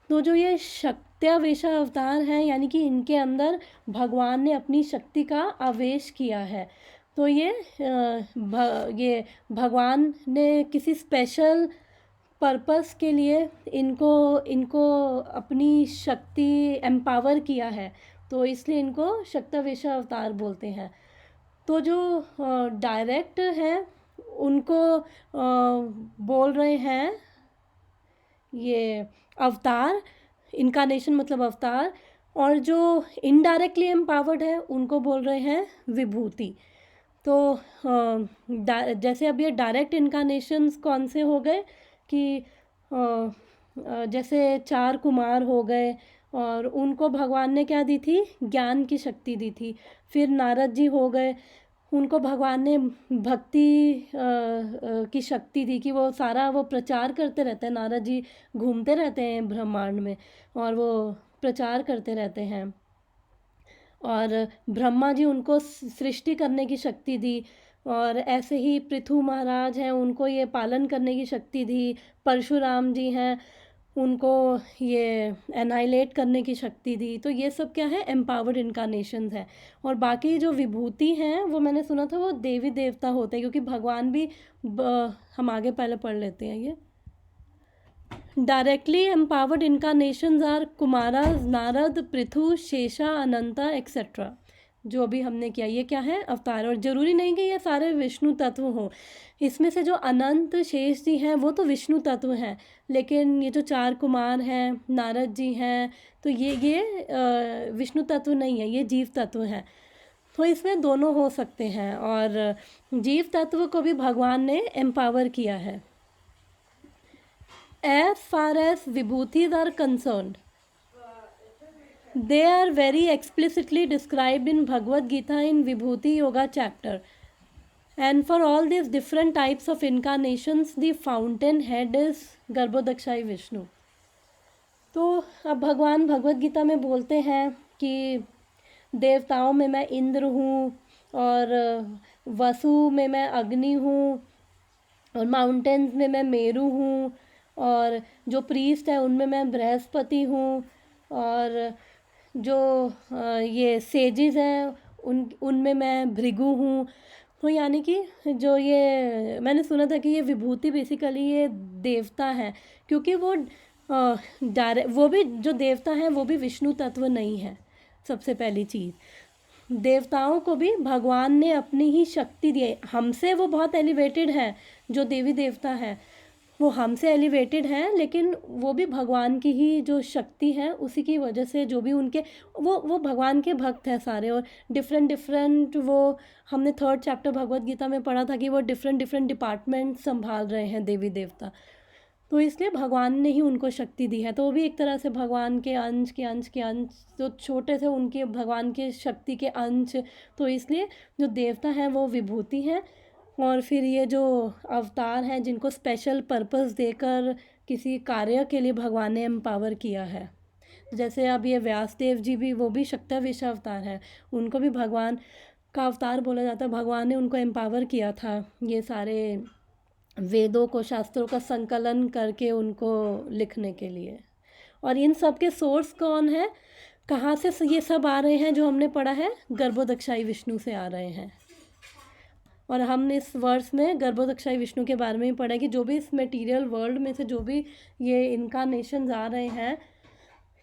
तो जो ये शक्त्यावेशा अवतार हैं, यानी कि इनके अंदर भगवान ने अपनी शक्ति का आवेश किया है। तो ये भगवान ने किसी स्पेशल पर्पस के लिए इनको अपनी शक्ति एम्पावर किया है, तो इसलिए इनको शक्तावेशा अवतार बोलते हैं। तो जो डायरेक्ट हैं उनको बोल रहे हैं ये अवतार, इनकारनेशन मतलब अवतार, और जो इनडायरेक्टली एम्पावर्ड है उनको बोल रहे हैं विभूति। तो जैसे अब ये डायरेक्ट इनकारनेशंस कौन से हो गए कि जैसे 4 कुमार हो गए और उनको भगवान ने क्या दी थी, ज्ञान की शक्ति दी थी। फिर नारद जी हो गए, उनको भगवान ने भक्ति की शक्ति दी कि वो सारा वो प्रचार करते रहते हैं। नारद जी घूमते रहते हैं ब्रह्मांड में और वो प्रचार करते रहते हैं। और ब्रह्मा जी उनको सृष्टि करने की शक्ति दी, और ऐसे ही पृथु महाराज हैं, उनको ये पालन करने की शक्ति दी। परशुराम जी हैं, उनको ये एनाइलेट करने की शक्ति दी। तो ये सब क्या है, एम्पावर्ड इनकारनेशंस है। और बाकी जो विभूति हैं वो मैंने सुना था वो देवी देवता होते हैं, क्योंकि भगवान भी हम आगे पहले पढ़ लेते हैं। ये directly empowered incarnations are Kumara, Narada, Prithu, Shesha, Ananta etcetera. जो भी हमने किया ये क्या है, अवतार। और ज़रूरी नहीं कि ये सारे विष्णु तत्व हों, इसमें से जो अनंत शेष जी हैं वो तो विष्णु तत्व हैं, लेकिन ये जो 4 कुमार हैं, नारद जी हैं, तो ये विष्णु तत्व नहीं है, ये जीव तत्व हैं। तो इसमें दोनों हो सकते हैं, और जीव तत्व को भी भगवान ने एम्पावर किया है। As far as vibhutis are concerned, they are very explicitly described in Bhagavad Gita in Vibhuti Yoga chapter. And for all these different types of incarnations, the fountain head is Garbhodakshai Vishnu. तो अब भगवान भगवद गीता में बोलते हैं कि देवताओं में मैं इंद्र हूँ, और वसु में मैं अग्नि हूँ, और माउंटेन्स में मैं मेरु हूँ, और जो प्रीस्ट है उनमें मैं बृहस्पति हूँ, और जो ये सेजिस हैं उनमें मैं भृगु हूँ। तो यानी कि जो ये मैंने सुना था कि ये विभूति बेसिकली ये देवता है, क्योंकि वो डायरेक्ट वो भी जो देवता हैं वो भी विष्णु तत्व नहीं है। सबसे पहली चीज़, देवताओं को भी भगवान ने अपनी ही शक्ति दी है। हमसे वो बहुत एलिवेटेड है, जो देवी देवता है वो हमसे एलिवेटेड हैं, लेकिन वो भी भगवान की ही जो शक्ति है उसी की वजह से, जो भी उनके वो भगवान के भक्त हैं सारे। और डिफरेंट वो हमने 3rd चैप्टर भगवत गीता में पढ़ा था कि वो डिफरेंट डिपार्टमेंट संभाल रहे हैं देवी देवता, तो इसलिए भगवान ने ही उनको शक्ति दी है। तो वो भी एक तरह से भगवान के अंश जो छोटे से उनके भगवान के शक्ति के अंश। तो इसलिए जो देवता हैं वो विभूति हैं, और फिर ये जो अवतार हैं जिनको स्पेशल पर्पस देकर किसी कार्य के लिए भगवान ने एम्पावर किया है। जैसे अब ये व्यास देव जी भी, वो भी शक्तविश अवतार हैं, उनको भी भगवान का अवतार बोला जाता है। भगवान ने उनको एम्पावर किया था ये सारे वेदों को, शास्त्रों का संकलन करके उनको लिखने के लिए। और इन सब के सोर्स कौन है, कहाँ से ये सब आ रहे हैं जो हमने पढ़ा है, गर्भोदक्षाई विष्णु से आ रहे हैं। और हमने इस वर्ष में गर्भोदक्षाई विष्णु के बारे में ही पढ़ा कि जो भी इस मटेरियल वर्ल्ड में से जो भी ये इनकारनेशंस आ रहे हैं,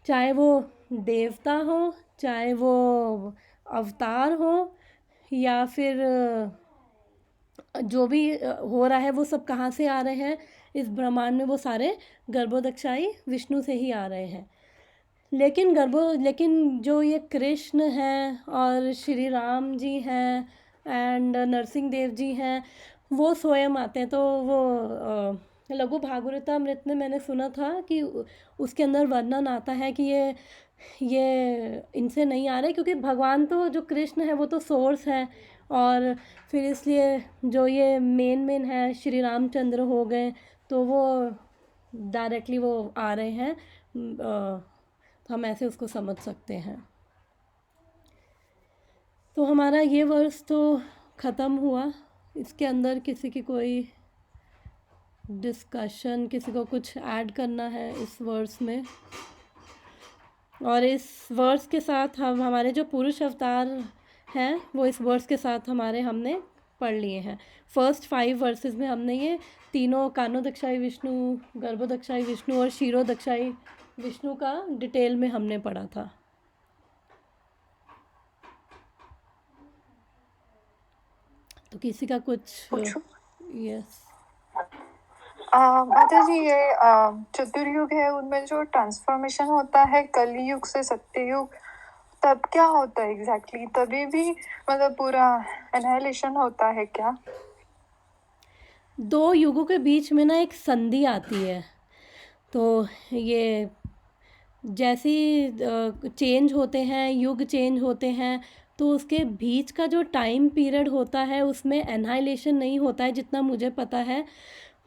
चाहे वो देवता हो, चाहे वो अवतार हो, या फिर जो भी हो रहा है, वो सब कहाँ से आ रहे हैं इस ब्रह्मांड में, वो सारे गर्भोदक्षाई विष्णु से ही आ रहे हैं। लेकिन जो ये कृष्ण हैं और श्री राम जी हैं एंड नरसिंह देव जी हैं, वो स्वयं आते हैं। तो वो लघु भागवतामृत में मैंने सुना था कि उसके अंदर वर्णन आता है कि ये इनसे नहीं आ रहे, क्योंकि भगवान तो जो कृष्ण है वो तो सोर्स है, और फिर इसलिए जो ये मेन है श्री रामचंद्र हो गए, तो वो डायरेक्टली वो आ रहे हैं। तो हम ऐसे उसको समझ सकते हैं। तो हमारा ये वर्ष तो ख़त्म हुआ। इसके अंदर किसी की कोई डिस्कशन, किसी को कुछ ऐड करना है इस वर्ष में? और इस वर्ष के साथ हम हमारे जो पुरुष अवतार हैं वो इस वर्ष के साथ हमने पढ़ लिए हैं। फर्स्ट 5 वर्सेस में हमने ये तीनों कानोदक्षाई विष्णु, गर्भोदक्षाई विष्णु और क्षीरोदक्षाई विष्णु का डिटेल में हमने पढ़ा था। तो किसी का कुछ? यस माता जी, ये चतुर्युग है, उनमें जो ट्रांसफॉर्मेशन होता है कलयुग से सत्ययुग, तब क्या होता है एग्जैक्टली? तभी भी मतलब पूरा एनाइलेशन होता है क्या? 2 युगों के बीच में ना एक संधि आती है। तो ये जैसी चेंज होते हैं, युग चेंज होते हैं, तो उसके बीच का जो टाइम पीरियड होता है उसमें एनाइलेशन नहीं होता है जितना मुझे पता है।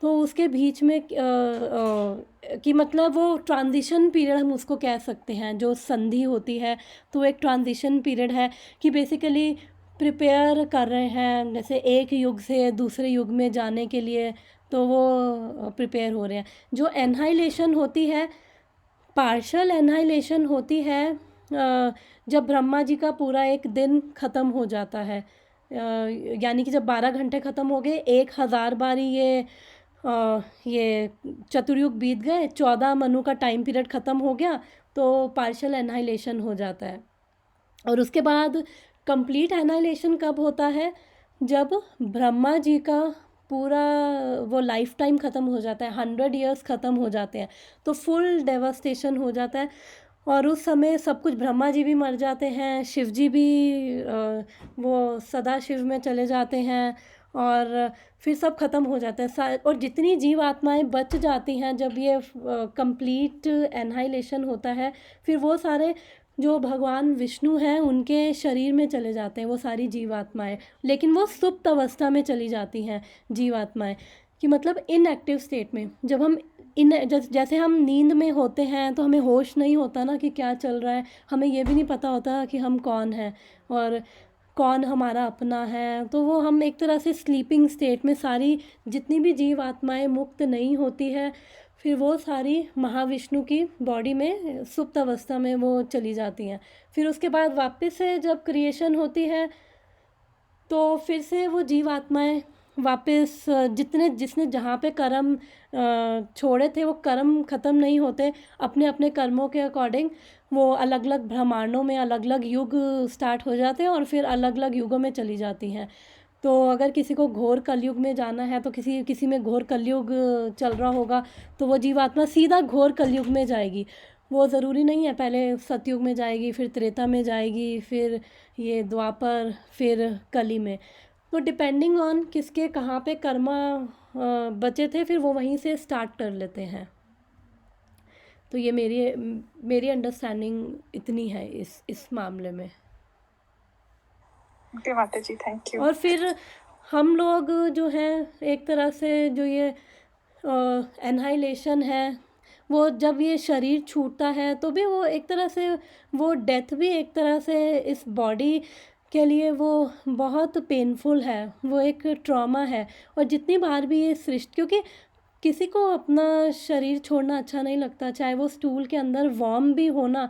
तो उसके बीच में कि मतलब वो ट्रांजिशन पीरियड हम उसको कह सकते हैं, जो संधि होती है। तो एक ट्रांजिशन पीरियड है कि बेसिकली प्रिपेयर कर रहे हैं, जैसे एक युग से दूसरे युग में जाने के लिए, तो वो प्रिपेयर हो रहे हैं। जो एनहाइलेशन होती है, पार्शल एनहाइलेशन होती है जब ब्रह्मा जी का पूरा एक दिन ख़त्म हो जाता है, यानी कि जब 12 घंटे ख़त्म हो गए, 1000 बारी ये चतुर्युग बीत गए, 14 मनु का टाइम पीरियड ख़त्म हो गया, तो पार्शल एनहाइलेशन हो जाता है। और उसके बाद कंप्लीट एनाइलेशन कब होता है? जब ब्रह्मा जी का पूरा वो लाइफ टाइम ख़त्म हो जाता है, 100 ईयर्स ख़त्म हो जाते हैं, तो फुल डेवास्टेशन हो जाता है। और उस समय सब कुछ, ब्रह्मा जी भी मर जाते हैं, शिव जी भी वो सदा शिव में चले जाते हैं, और फिर सब ख़त्म हो जाता है। और जितनी जीव आत्माएँ बच जाती हैं जब ये कंप्लीट एनहाइलेशन होता है, फिर वो सारे जो भगवान विष्णु हैं उनके शरीर में चले जाते हैं वो सारी जीवात्माएं। लेकिन वो सुप्त अवस्था में चली जाती हैं जीवात्माएं, कि मतलब इनएक्टिव स्टेट में। जब हम जैसे हम नींद में होते हैं तो हमें होश नहीं होता ना कि क्या चल रहा है, हमें ये भी नहीं पता होता कि हम कौन हैं और कौन हमारा अपना है। तो वो हम एक तरह से स्लीपिंग स्टेट में, सारी जितनी भी जीवात्माएं मुक्त नहीं होती है, फिर वो सारी महाविष्णु की बॉडी में सुप्त अवस्था में वो चली जाती हैं। फिर उसके बाद वापस से जब क्रिएशन होती है तो फिर से वो जीवात्माएं वापस जितने जिसने जहाँ पे कर्म छोड़े थे वो कर्म ख़त्म नहीं होते, अपने अपने कर्मों के अकॉर्डिंग वो अलग अलग ब्रह्मांडों में अलग अलग युग स्टार्ट हो जाते हैं और फिर अलग अलग युगों में चली जाती हैं। तो अगर किसी को घोर कलयुग में जाना है तो किसी में घोर कलयुग चल रहा होगा तो वो जीवात्मा सीधा घोर कलयुग में जाएगी। वो ज़रूरी नहीं है पहले सतयुग में जाएगी, फिर त्रेता में जाएगी, फिर ये द्वापर, फिर कली में। तो डिपेंडिंग ऑन किसके कहाँ पे कर्मा बचे थे फिर वो वहीं से स्टार्ट कर लेते हैं। तो ये मेरी अंडरस्टैंडिंग इतनी है इस मामले में। ओके माता जी, थैंक यू। और फिर हम लोग जो है एक तरह से जो ये एनहाइलेशन है वो जब ये शरीर छूटता है तो भी वो एक तरह से वो डेथ भी एक तरह से इस बॉडी के लिए वो बहुत पेनफुल है, वो एक ट्रॉमा है। और जितनी बार भी ये सृष्टि, क्योंकि किसी को अपना शरीर छोड़ना अच्छा नहीं लगता, चाहे वो स्टूल के अंदर वॉर्म भी होना,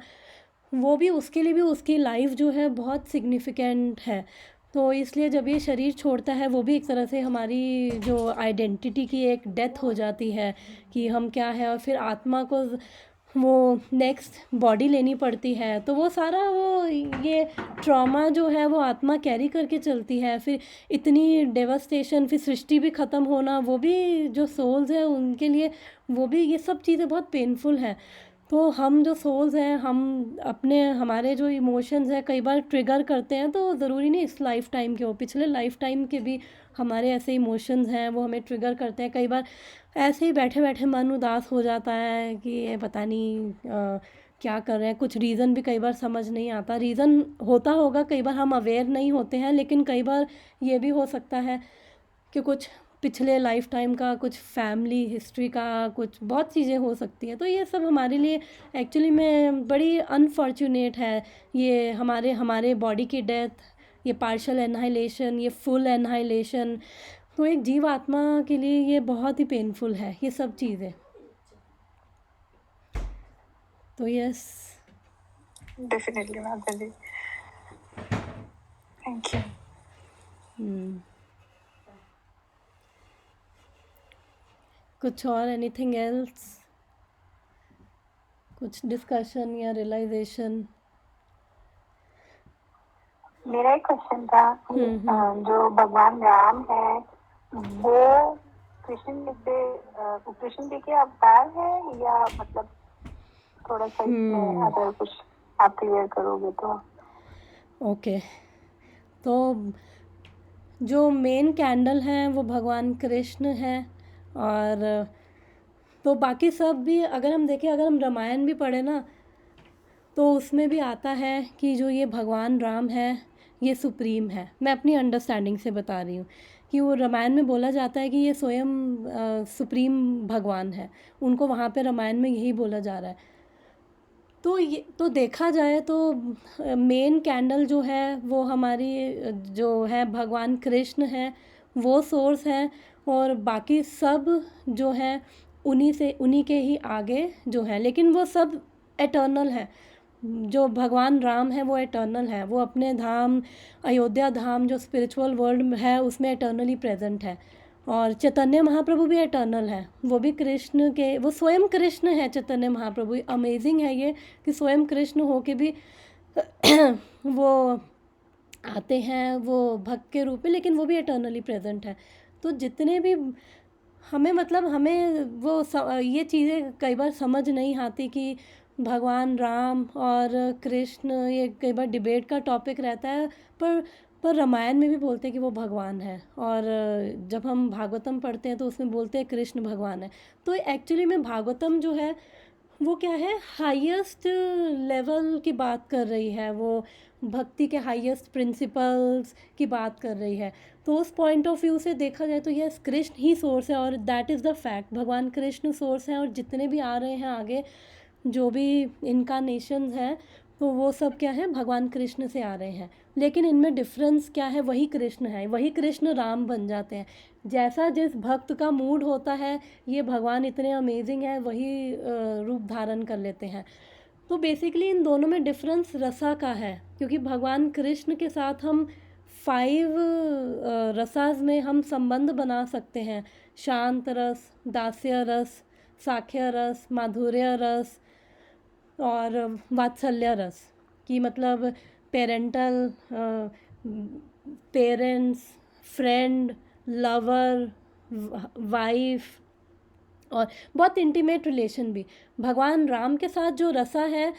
वो भी उसके लिए भी उसकी लाइफ जो है बहुत सिग्निफिकेंट है। तो इसलिए जब ये शरीर छोड़ता है वो भी एक तरह से हमारी जो आइडेंटिटी की एक डेथ हो जाती है कि हम क्या है, और फिर आत्मा को वो नेक्स्ट बॉडी लेनी पड़ती है। तो वो सारा वो ये ट्रॉमा जो है वो आत्मा कैरी करके चलती है। फिर इतनी डेवस्टेशन, फिर सृष्टि भी ख़त्म होना, वो भी जो सोल्स हैं उनके लिए वो भी ये सब चीज़ें बहुत पेनफुल हैं। तो हम जो सोल्स हैं, हम अपने हमारे जो इमोशंस हैं कई बार ट्रिगर करते हैं, तो ज़रूरी नहीं इस लाइफ टाइम के हो, पिछले लाइफ टाइम के भी हमारे ऐसे इमोशंस हैं वो हमें ट्रिगर करते हैं। कई बार ऐसे ही बैठे बैठे मन उदास हो जाता है कि ये पता नहीं क्या कर रहे हैं, कुछ रीज़न भी कई बार समझ नहीं आता। रीज़न होता होगा, कई बार हम अवेयर नहीं होते हैं, लेकिन कई बार ये भी हो सकता है कि कुछ पिछले लाइफ टाइम का, कुछ फैमिली हिस्ट्री का, कुछ बहुत चीज़ें हो सकती हैं। तो ये सब हमारे लिए एक्चुअली में बड़ी अनफॉर्चुनेट है। ये हमारे बॉडी की डेथ, ये पार्शियल एनहाइलेशन, ये फुल एनहाइलेशन, तो एक जीव आत्मा के लिए ये बहुत ही पेनफुल है ये सब चीज़ें। तो यस, डेफिनेटली माता जी, थैंक यू। कुछ और एनीथिंग एल्स, कुछ डिस्कशन या रियलाइजेशन? मेरा एक क्वेश्चन था कि जो भगवान राम है वो कृष्ण जी के अवतार है या मतलब थोड़ा सा इसमें अगर कुछ आप क्लियर करोगे तो। ओके, तो जो मेन कैंडल हैं वो भगवान कृष्ण हैं। और तो बाकी सब भी अगर हम देखें, अगर हम रामायण भी पढ़े ना तो उसमें भी आता है कि जो ये भगवान राम है ये सुप्रीम है। मैं अपनी अंडरस्टैंडिंग से बता रही हूँ कि वो रामायण में बोला जाता है कि ये स्वयं सुप्रीम भगवान है, उनको वहाँ पे रामायण में यही बोला जा रहा है। तो ये तो देखा जाए तो मेन कैंडल जो है वो हमारी जो है भगवान कृष्ण है, वो सोर्स है। और बाकी सब जो है उन्हीं के ही आगे जो है, लेकिन वो सब एटर्नल है। जो भगवान राम है वो एटर्नल है, वो अपने धाम अयोध्या धाम जो स्पिरिचुअल वर्ल्ड है उसमें एटर्नली प्रेजेंट है। और चैतन्य महाप्रभु भी एटर्नल है, वो भी कृष्ण के, वो स्वयं कृष्ण है चैतन्य महाप्रभु। अमेजिंग है ये कि स्वयं कृष्ण हो के भी वो आते हैं वो भक्त के रूप में, लेकिन वो भी एटर्नली प्रेजेंट है। तो जितने भी हमें वो ये चीज़ें कई बार समझ नहीं आती कि भगवान राम और कृष्ण, ये कई बार डिबेट का टॉपिक रहता है, पर रामायण में भी बोलते हैं कि वो भगवान है। और जब हम भागवतम पढ़ते हैं तो उसमें बोलते हैं कृष्ण भगवान है। तो एक्चुअली में भागवतम जो है वो क्या है, हाईएस्ट लेवल की बात कर रही है, वो भक्ति के हाईएस्ट प्रिंसिपल्स की बात कर रही है। तो उस पॉइंट ऑफ व्यू से देखा जाए तो यस, कृष्ण ही सोर्स है और दैट इज़ द फैक्ट। भगवान कृष्ण सोर्स हैं और जितने भी आ रहे हैं आगे जो भी इनकारनेशंस हैं तो वो सब क्या है, भगवान कृष्ण से आ रहे हैं। लेकिन इनमें डिफरेंस क्या है, वही कृष्ण है, वही कृष्ण राम बन जाते हैं। जैसा जिस भक्त का मूड होता है, ये भगवान इतने अमेजिंग है, वही रूप धारण कर लेते हैं। तो बेसिकली इन दोनों में डिफरेंस रसा का है, क्योंकि भगवान कृष्ण के साथ हम 5 रसास में हम संबंध बना सकते हैं। शांत रस, दास्य रस, साख्य रस, माधुर्य रस और वात्सल्य रस, कि मतलब parental, parents, friend, lover, wife, और बहुत इंटीमेट रिलेशन भी। भगवान राम के साथ जो रसा है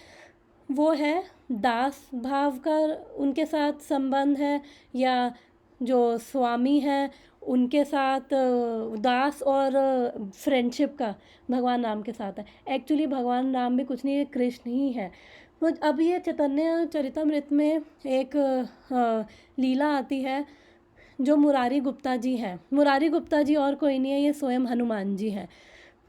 वो है दास भाव का, उनके साथ संबंध है, या जो स्वामी है उनके साथ दास और फ्रेंडशिप का भगवान राम के साथ है। एक्चुअली भगवान राम भी कुछ नहीं, ये कृष्ण ही है। तो अब ये चैतन्य चरितमृत में एक लीला आती है जो मुरारी गुप्ता जी हैं। मुरारी गुप्ता जी और कोई नहीं है, ये स्वयं हनुमान जी हैं।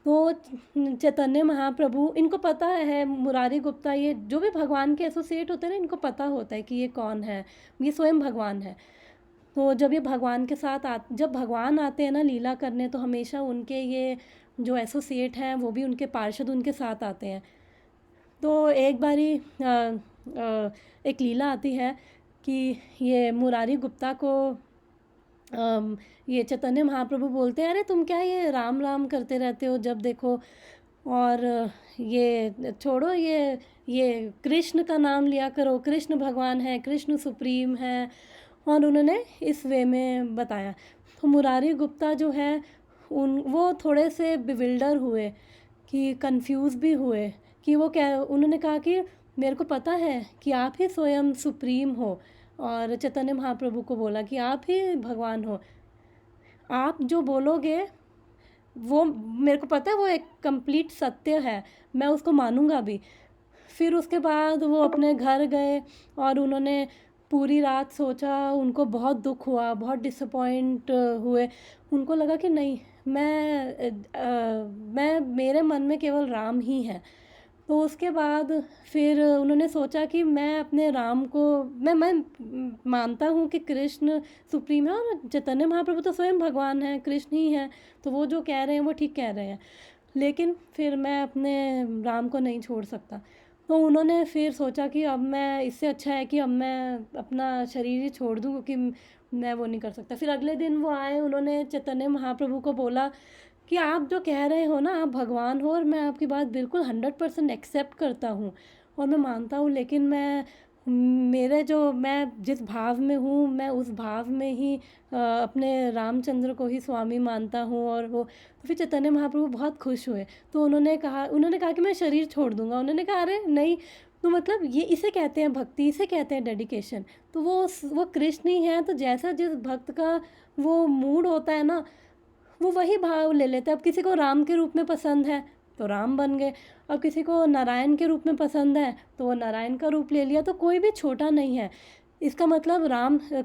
तो चैतन्य महाप्रभु, इनको पता है मुरारी गुप्ता, ये जो भी भगवान के एसोसिएट होते हैं ना, इनको पता होता है कि ये कौन है, ये स्वयं भगवान है। तो जब ये भगवान के साथ जब भगवान आते हैं ना लीला करने, तो हमेशा उनके ये जो एसोसिएट हैं वो भी उनके पार्षद उनके साथ आते हैं। तो एक बारी एक लीला आती है कि ये मुरारी गुप्ता को ये चैतन्य महाप्रभु बोलते हैं, अरे तुम क्या ये राम राम करते रहते हो जब देखो, और ये छोड़ो, ये कृष्ण का नाम लिया करो, कृष्ण भगवान है, कृष्ण सुप्रीम है। और उन्होंने इस वे में बताया। तो मुरारी गुप्ता जो है वो थोड़े से बिविल्डर हुए, कि कंफ्यूज भी हुए, कि वो क्या, उन्होंने कहा कि मेरे को पता है कि आप ही स्वयं सुप्रीम हो, और चैतन्य महाप्रभु को बोला कि आप ही भगवान हो, आप जो बोलोगे वो मेरे को पता है, वो एक कंप्लीट सत्य है, मैं उसको मानूंगा भी। फिर उसके बाद वो अपने घर गए और उन्होंने पूरी रात सोचा, उनको बहुत दुख हुआ, बहुत डिसअपॉइंट हुए। उनको लगा कि नहीं, मैं मेरे मन में केवल राम ही है। तो उसके बाद फिर उन्होंने सोचा कि मैं अपने राम को, मैं मानता हूँ कि कृष्ण सुप्रीम है, और चैतन्य महाप्रभु तो स्वयं भगवान है, कृष्ण ही है, तो वो जो कह रहे हैं वो ठीक कह रहे हैं, लेकिन फिर मैं अपने राम को नहीं छोड़ सकता। तो उन्होंने फिर सोचा कि अब मैं, इससे अच्छा है कि अब मैं अपना शरीर ही छोड़ दूँ, क्योंकि मैं वो नहीं कर सकता। फिर अगले दिन वो आए, उन्होंने चैतन्य महाप्रभु को बोला कि आप जो कह रहे हो ना, आप भगवान हो, और मैं आपकी बात बिल्कुल 100% एक्सेप्ट करता हूँ और मैं मानता हूँ, लेकिन मैं जिस भाव में हूँ, मैं उस भाव में ही अपने रामचंद्र को ही स्वामी मानता हूँ। और वो, तो फिर चैतन्य महाप्रभु बहुत खुश हुए। तो उन्होंने कहा कि मैं शरीर छोड़ दूंगा। उन्होंने कहा अरे नहीं, तो मतलब ये इसे कहते हैं भक्ति, इसे कहते हैं डेडिकेशन। तो वो कृष्ण ही है। तो जैसा जिस भक्त का वो मूड होता है ना, वो वही भाव ले लेते हैं। अब किसी को राम के रूप में पसंद है तो राम बन गए, अब किसी को नारायण के रूप में पसंद है तो वो नारायण का रूप ले लिया। तो कोई भी छोटा नहीं है। इसका मतलब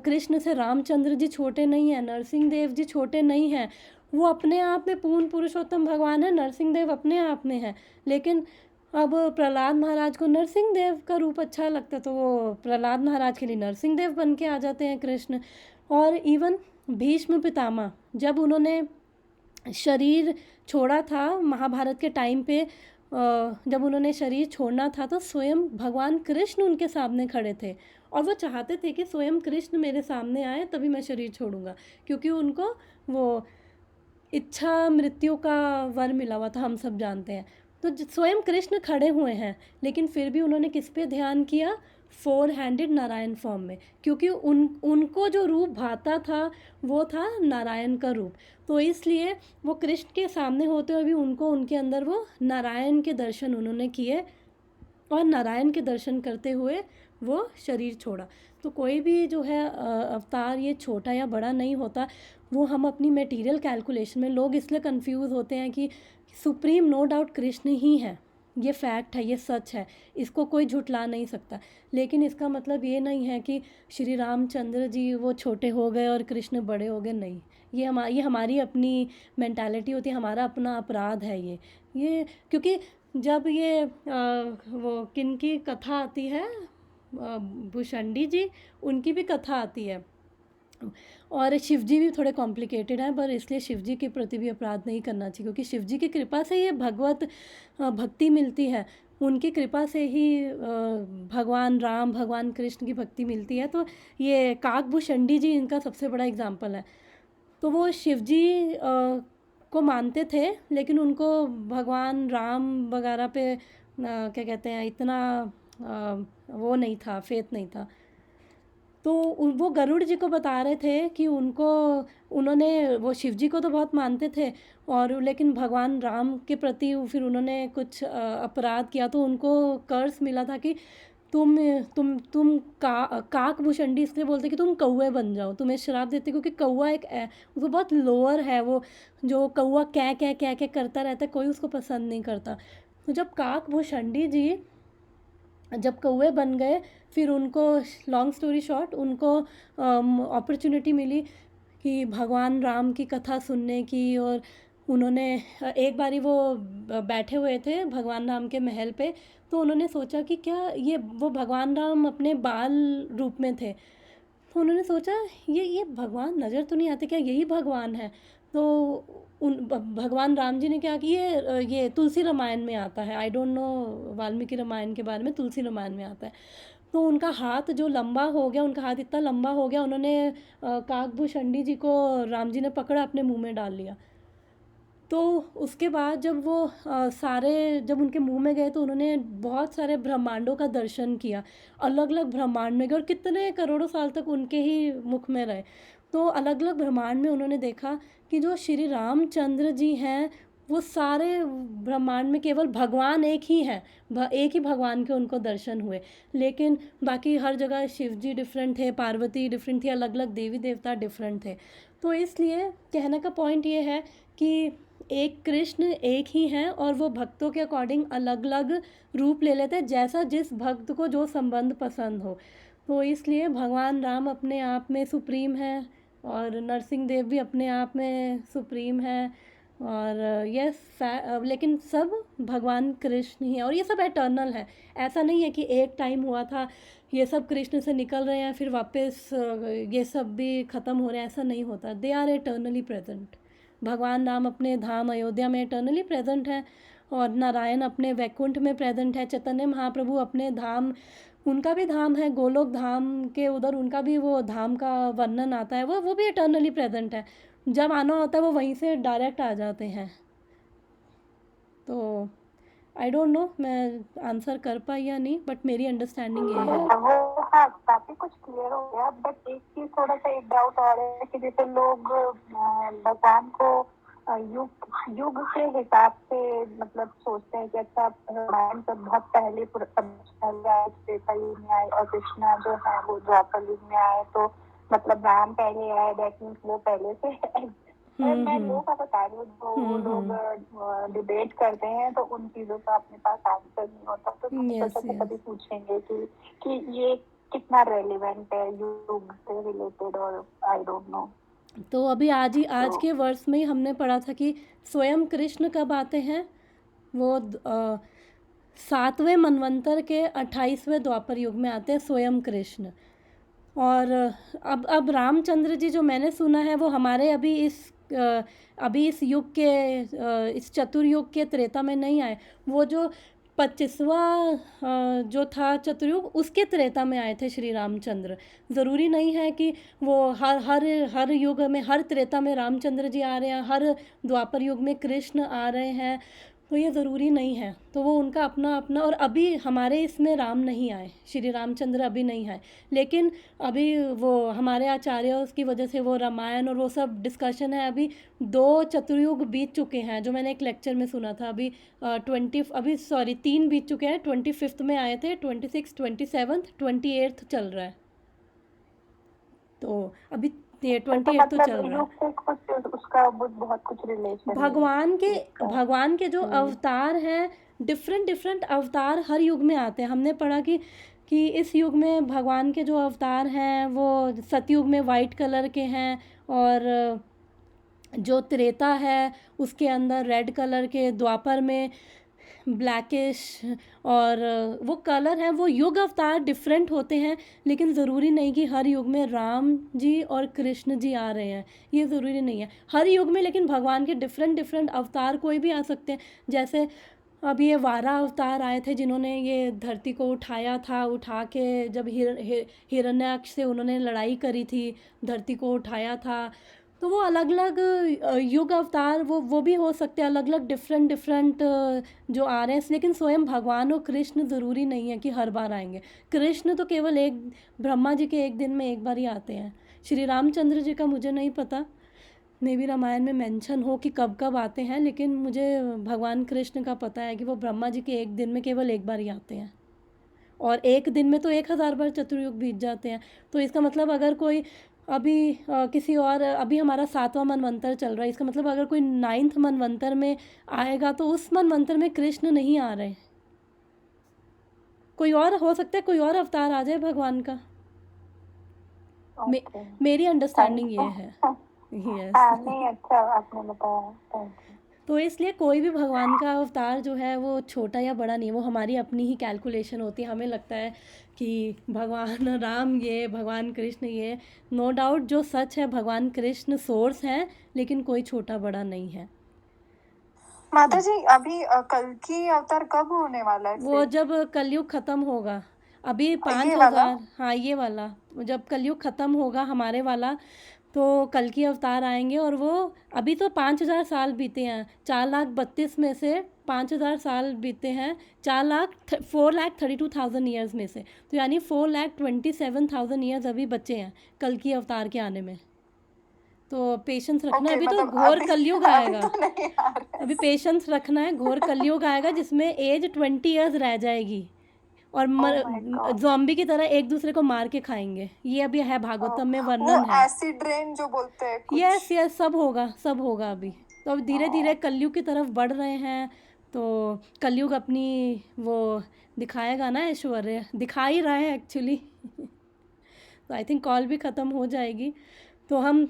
कृष्ण से रामचंद्र जी छोटे नहीं हैं, नरसिंह देव जी छोटे नहीं हैं। वो अपने आप में पूर्ण पुरुषोत्तम भगवान है, नरसिंह देव अपने आप में है। लेकिन अब प्रहलाद महाराज को नरसिंह देव का रूप अच्छा लगता है, तो वो प्रहलाद महाराज के लिए नरसिंह देव बन के आ जाते हैं कृष्ण। और इवन भीष्म पितामह, जब उन्होंने शरीर छोड़ा था महाभारत के टाइम पे, जब उन्होंने शरीर छोड़ना था तो स्वयं भगवान कृष्ण उनके सामने खड़े थे, और वो चाहते थे कि स्वयं कृष्ण मेरे सामने आए तभी मैं शरीर छोड़ूंगा, क्योंकि उनको वो इच्छा मृत्यु का वर मिला हुआ था, हम सब जानते हैं। तो स्वयं कृष्ण खड़े हुए हैं, लेकिन फिर भी उन्होंने किस पे ध्यान किया? 4 हैंडेड नारायण फॉर्म में, क्योंकि उनको जो रूप भाता था वो था नारायण का रूप। तो इसलिए वो कृष्ण के सामने होते हुए भी उनको, उनके अंदर वो नारायण के दर्शन उन्होंने किए, और नारायण के दर्शन करते हुए वो शरीर छोड़ा। तो कोई भी जो है अवतार, ये छोटा या बड़ा नहीं होता। वो हम अपनी मटेरियल कैलकुलेशन में लोग इसलिए कंफ्यूज होते हैं कि सुप्रीम नो डाउट कृष्ण ही है, ये फैक्ट है, ये सच है, इसको कोई झुटला नहीं सकता। लेकिन इसका मतलब ये नहीं है कि श्री रामचंद्र जी वो छोटे हो गए और कृष्ण बड़े हो गए, नहीं। ये हमारी अपनी मेंटालिटी होती है, हमारा अपना अपराध है ये। क्योंकि जब ये वो किन की कथा आती है, भुषंडी जी, उनकी भी कथा आती है। और शिव जी भी थोड़े कॉम्प्लिकेटेड हैं, पर इसलिए शिव जी के प्रति भी अपराध नहीं करना चाहिए, क्योंकि शिव जी की कृपा से ये भगवत भक्ति मिलती है। उनकी कृपा से ही भगवान राम, भगवान कृष्ण की भक्ति मिलती है। तो ये काकभूषणी जी इनका सबसे बड़ा एग्जाम्पल है। तो वो शिव जी को मानते थे, लेकिन उनको भगवान राम वगैरह पे क्या कहते हैं, इतना वो नहीं था, फेथ नहीं था। तो वो गरुड़ जी को बता रहे थे कि उन्होंने वो शिव जी को तो बहुत मानते थे, और लेकिन भगवान राम के प्रति फिर उन्होंने कुछ अपराध किया, तो उनको कर्स मिला था कि तुम काकभूषणी इसलिए बोलते कि तुम कौवे बन जाओ, तुम्हें श्राप देते, क्योंकि कौवा वो बहुत लोअर है। वो जो कौवा क्या क्या क्या क्या करता रहता है, कोई उसको पसंद नहीं करता। तो जब काकभूषणी जी जब कौवे बन गए, फिर उनको, लॉन्ग स्टोरी शॉर्ट, उनको अपॉर्चुनिटी मिली कि भगवान राम की कथा सुनने की। और उन्होंने एक बारी वो बैठे हुए थे भगवान राम के महल पे, तो उन्होंने सोचा कि क्या ये, वो भगवान राम अपने बाल रूप में थे, तो उन्होंने सोचा ये भगवान नज़र तो नहीं आते, क्या यही भगवान है? तो भगवान राम जी ने क्या कि ये तुलसी रामायण में आता है, I don't know Valmiki Ramayana के बारे में, तुलसी रामायण में आता है। तो उनका हाथ जो लंबा हो गया, उनका हाथ इतना लंबा हो गया, उन्होंने काकभूषणी जी को राम जी ने पकड़ा, अपने मुंह में डाल लिया। तो उसके बाद जब वो जब उनके मुंह में गए, तो उन्होंने बहुत सारे ब्रह्मांडों का दर्शन किया, अलग अलग ब्रह्मांड में गए, और कितने करोड़ों साल तक उनके ही मुख में रहे। तो अलग अलग ब्रह्मांड में उन्होंने देखा कि जो श्री रामचंद्र जी हैं, वो सारे ब्रह्मांड में केवल भगवान एक ही हैं, एक ही भगवान के उनको दर्शन हुए। लेकिन बाकी हर जगह शिव जी डिफरेंट थे, पार्वती डिफरेंट थी, अलग अलग देवी देवता डिफरेंट थे। तो इसलिए कहने का पॉइंट ये है कि एक कृष्ण एक ही हैं, और वो भक्तों के अकॉर्डिंग अलग अलग रूप ले लेते हैं, जैसा जिस भक्त को जो संबंध पसंद हो। तो इसलिए भगवान राम अपने आप में सुप्रीम है, और नरसिंह देव भी अपने आप में सुप्रीम है, और लेकिन सब भगवान कृष्ण ही है, और ये सब एटर्नल है। ऐसा नहीं है कि एक टाइम हुआ था, ये सब कृष्ण से निकल रहे हैं, फिर वापस ये सब भी ख़त्म हो रहे हैं, ऐसा नहीं होता। They are eternally present. भगवान राम अपने धाम अयोध्या में एटर्नली प्रेजेंट है, और नारायण अपने वैकुंठ में प्रेजेंट है। चैतन्य महाप्रभु अपने धाम, उनका भी धाम है गोलोक धाम के उधर, उनका भी वो धाम का वर्णन आता है, वो भी एटर्नली प्रेजेंट है। जब आना होता है वो वहीं से डायरेक्ट आ जाते हैं। तो आई डोंट नो मैं आंसर कर पाई या नहीं, बट मेरी अंडरस्टैंडिंग ये है। वो हाँ, काफी कुछ क्लियर हो गया, बट एक चीज थोड़ा सा एक डाउट और है कि जैसे लोग भगवान को युग के हिसाब से मतलब सोचते हैं कि अच्छा रामायण तो बहुत पहले आए, त्रेता युग में आए, और कृष्णा जो है वो द्वापर युग में आए, तो मतलब राम पहले आए, दैट मीन्स वो पहले से मैं लोगों का बता रही हूँ, जो वो लोग डिबेट करते हैं, तो उन चीजों का अपने पास आंसर नहीं होता, तो सोचा कि कभी पूछेंगे कि ये कितना रेलिवेंट है युग से रिलेटेड, और आई डोंट नो। तो अभी आज के वर्ष में ही हमने पढ़ा था कि स्वयं कृष्ण कब आते हैं, वो 7वें मनवंतर के 28वें द्वापर युग में आते हैं स्वयं कृष्ण। और अब रामचंद्र जी जो मैंने सुना है, वो हमारे अभी इस युग के, इस चतुर्युग के त्रेता में नहीं आए। वो जो 25वां जो था चतुर्युग, उसके त्रेता में आए थे श्री रामचंद्र। ज़रूरी नहीं है कि वो हर युग में, हर त्रेता में रामचंद्र जी आ रहे हैं, हर द्वापर युग में कृष्ण आ रहे हैं, तो ये ज़रूरी नहीं है। तो वो उनका अपना अपना, और अभी हमारे इसमें राम नहीं आए, श्री रामचंद्र अभी नहीं आए, लेकिन अभी वो हमारे आचार्यों की वजह से वो रामायण और वो सब डिस्कशन है। अभी 2 चतुर्युग बीत चुके हैं, जो मैंने एक लेक्चर में सुना था। अभी 3 बीत चुके हैं। 25 में आए थे, 26, 27, 28 चल रहा है, तो अभी 28 तो चल रहा है। उसका बहुत कुछ रिलेशन भगवान के जो अवतार हैं, डिफरेंट अवतार हर युग में आते हैं। हमने पढ़ा कि इस युग में भगवान के जो अवतार हैं वो सतयुग में वाइट कलर के हैं, और जो त्रेता है उसके अंदर रेड कलर के, द्वापर में ब्लैकिश, और वो कलर है, वो युग अवतार डिफरेंट होते हैं, लेकिन ज़रूरी नहीं कि हर युग में राम जी और कृष्ण जी आ रहे हैं, ये ज़रूरी नहीं है हर युग में। लेकिन भगवान के डिफरेंट डिफरेंट अवतार कोई भी आ सकते हैं। जैसे अब ये वारा अवतार आए थे, जिन्होंने ये धरती को उठाया था, उठा के जब हिरण्याक्ष से उन्होंने लड़ाई करी थी, धरती को उठाया था। तो वो अलग अलग युग अवतार वो भी हो सकते हैं, अलग अलग डिफरेंट डिफरेंट जो आ रहे हैं। लेकिन स्वयं भगवान और कृष्ण ज़रूरी नहीं है कि हर बार आएंगे। कृष्ण तो केवल एक, ब्रह्मा जी के एक दिन में एक बार ही आते हैं। श्री रामचंद्र जी का मुझे नहीं पता, मे भी रामायण में मेंशन हो कि कब कब आते हैं, लेकिन मुझे भगवान कृष्ण का पता है कि वो ब्रह्मा जी के एक दिन में केवल एक बार ही आते हैं। और एक दिन में तो 1000 बार चतुर्युग बीत जाते हैं। तो इसका मतलब अगर कोई अभी किसी और, अभी हमारा 7वां मनवंतर चल रहा है, इसका मतलब अगर कोई 9th मनवंतर में आएगा तो उस मनवंतर में कृष्ण नहीं आ रहे, कोई और हो सकता है, कोई और अवतार आ जाए भगवान का। ओके, मेरी अंडरस्टैंडिंग ये है। यस। हाँ नहीं, अच्छा आपने बताया, थैंक यू। तो इसलिए कोई भी भगवान का अवतार जो है वो छोटा या बड़ा नहीं है, वो हमारी अपनी ही कैलकुलेशन होती है। हमें लगता है कि भगवान राम ये, भगवान कृष्ण ये, नो डाउट जो सच है भगवान कृष्ण सोर्स हैं, लेकिन कोई छोटा बड़ा नहीं है। माता जी अभी कल्कि अवतार कब होने वाला है वो फिर? जब कलयुग ख़त्म होगा, अभी ये 5000, वाला? हाँ ये वाला, जब कलयुग ख़त्म होगा हमारे वाला, तो कल्कि अवतार आएंगे। और वो अभी तो 5000 साल बीते हैं, 4,32,000 में से 5000 साल बीते हैं, 4,32,000 ईयर्स में से, तो यानी 4,27,000 ईयर्स अभी बचे हैं कल्कि अवतार के आने में। तो पेशेंस रखना है, ओके, अभी तो मतलब घोर अभी कलयुग अभी आएगा, तो नहीं आ रहा है। अभी पेशेंस रखना है, घोर कलयुग आएगा जिसमें एज 20 ईयर्स रह जाएगी, और ओह माय गॉड। ज़ॉम्बी की तरह एक दूसरे को मार के खाएंगे। ये अभी है, भागवतम में वो वर्णन है। एसिड रेन जो बोलते हैं कुछ। यस यस, सब होगा, सब होगा अभी। तो अब धीरे धीरे कलयुग की तरफ बढ़ रहे हैं, तो कलयुग अपनी वो दिखाएगा ना, ऐश्वर्य दिखा ही रहा है एक्चुअली। तो आई थिंक कॉल भी ख़त्म हो जाएगी, तो हम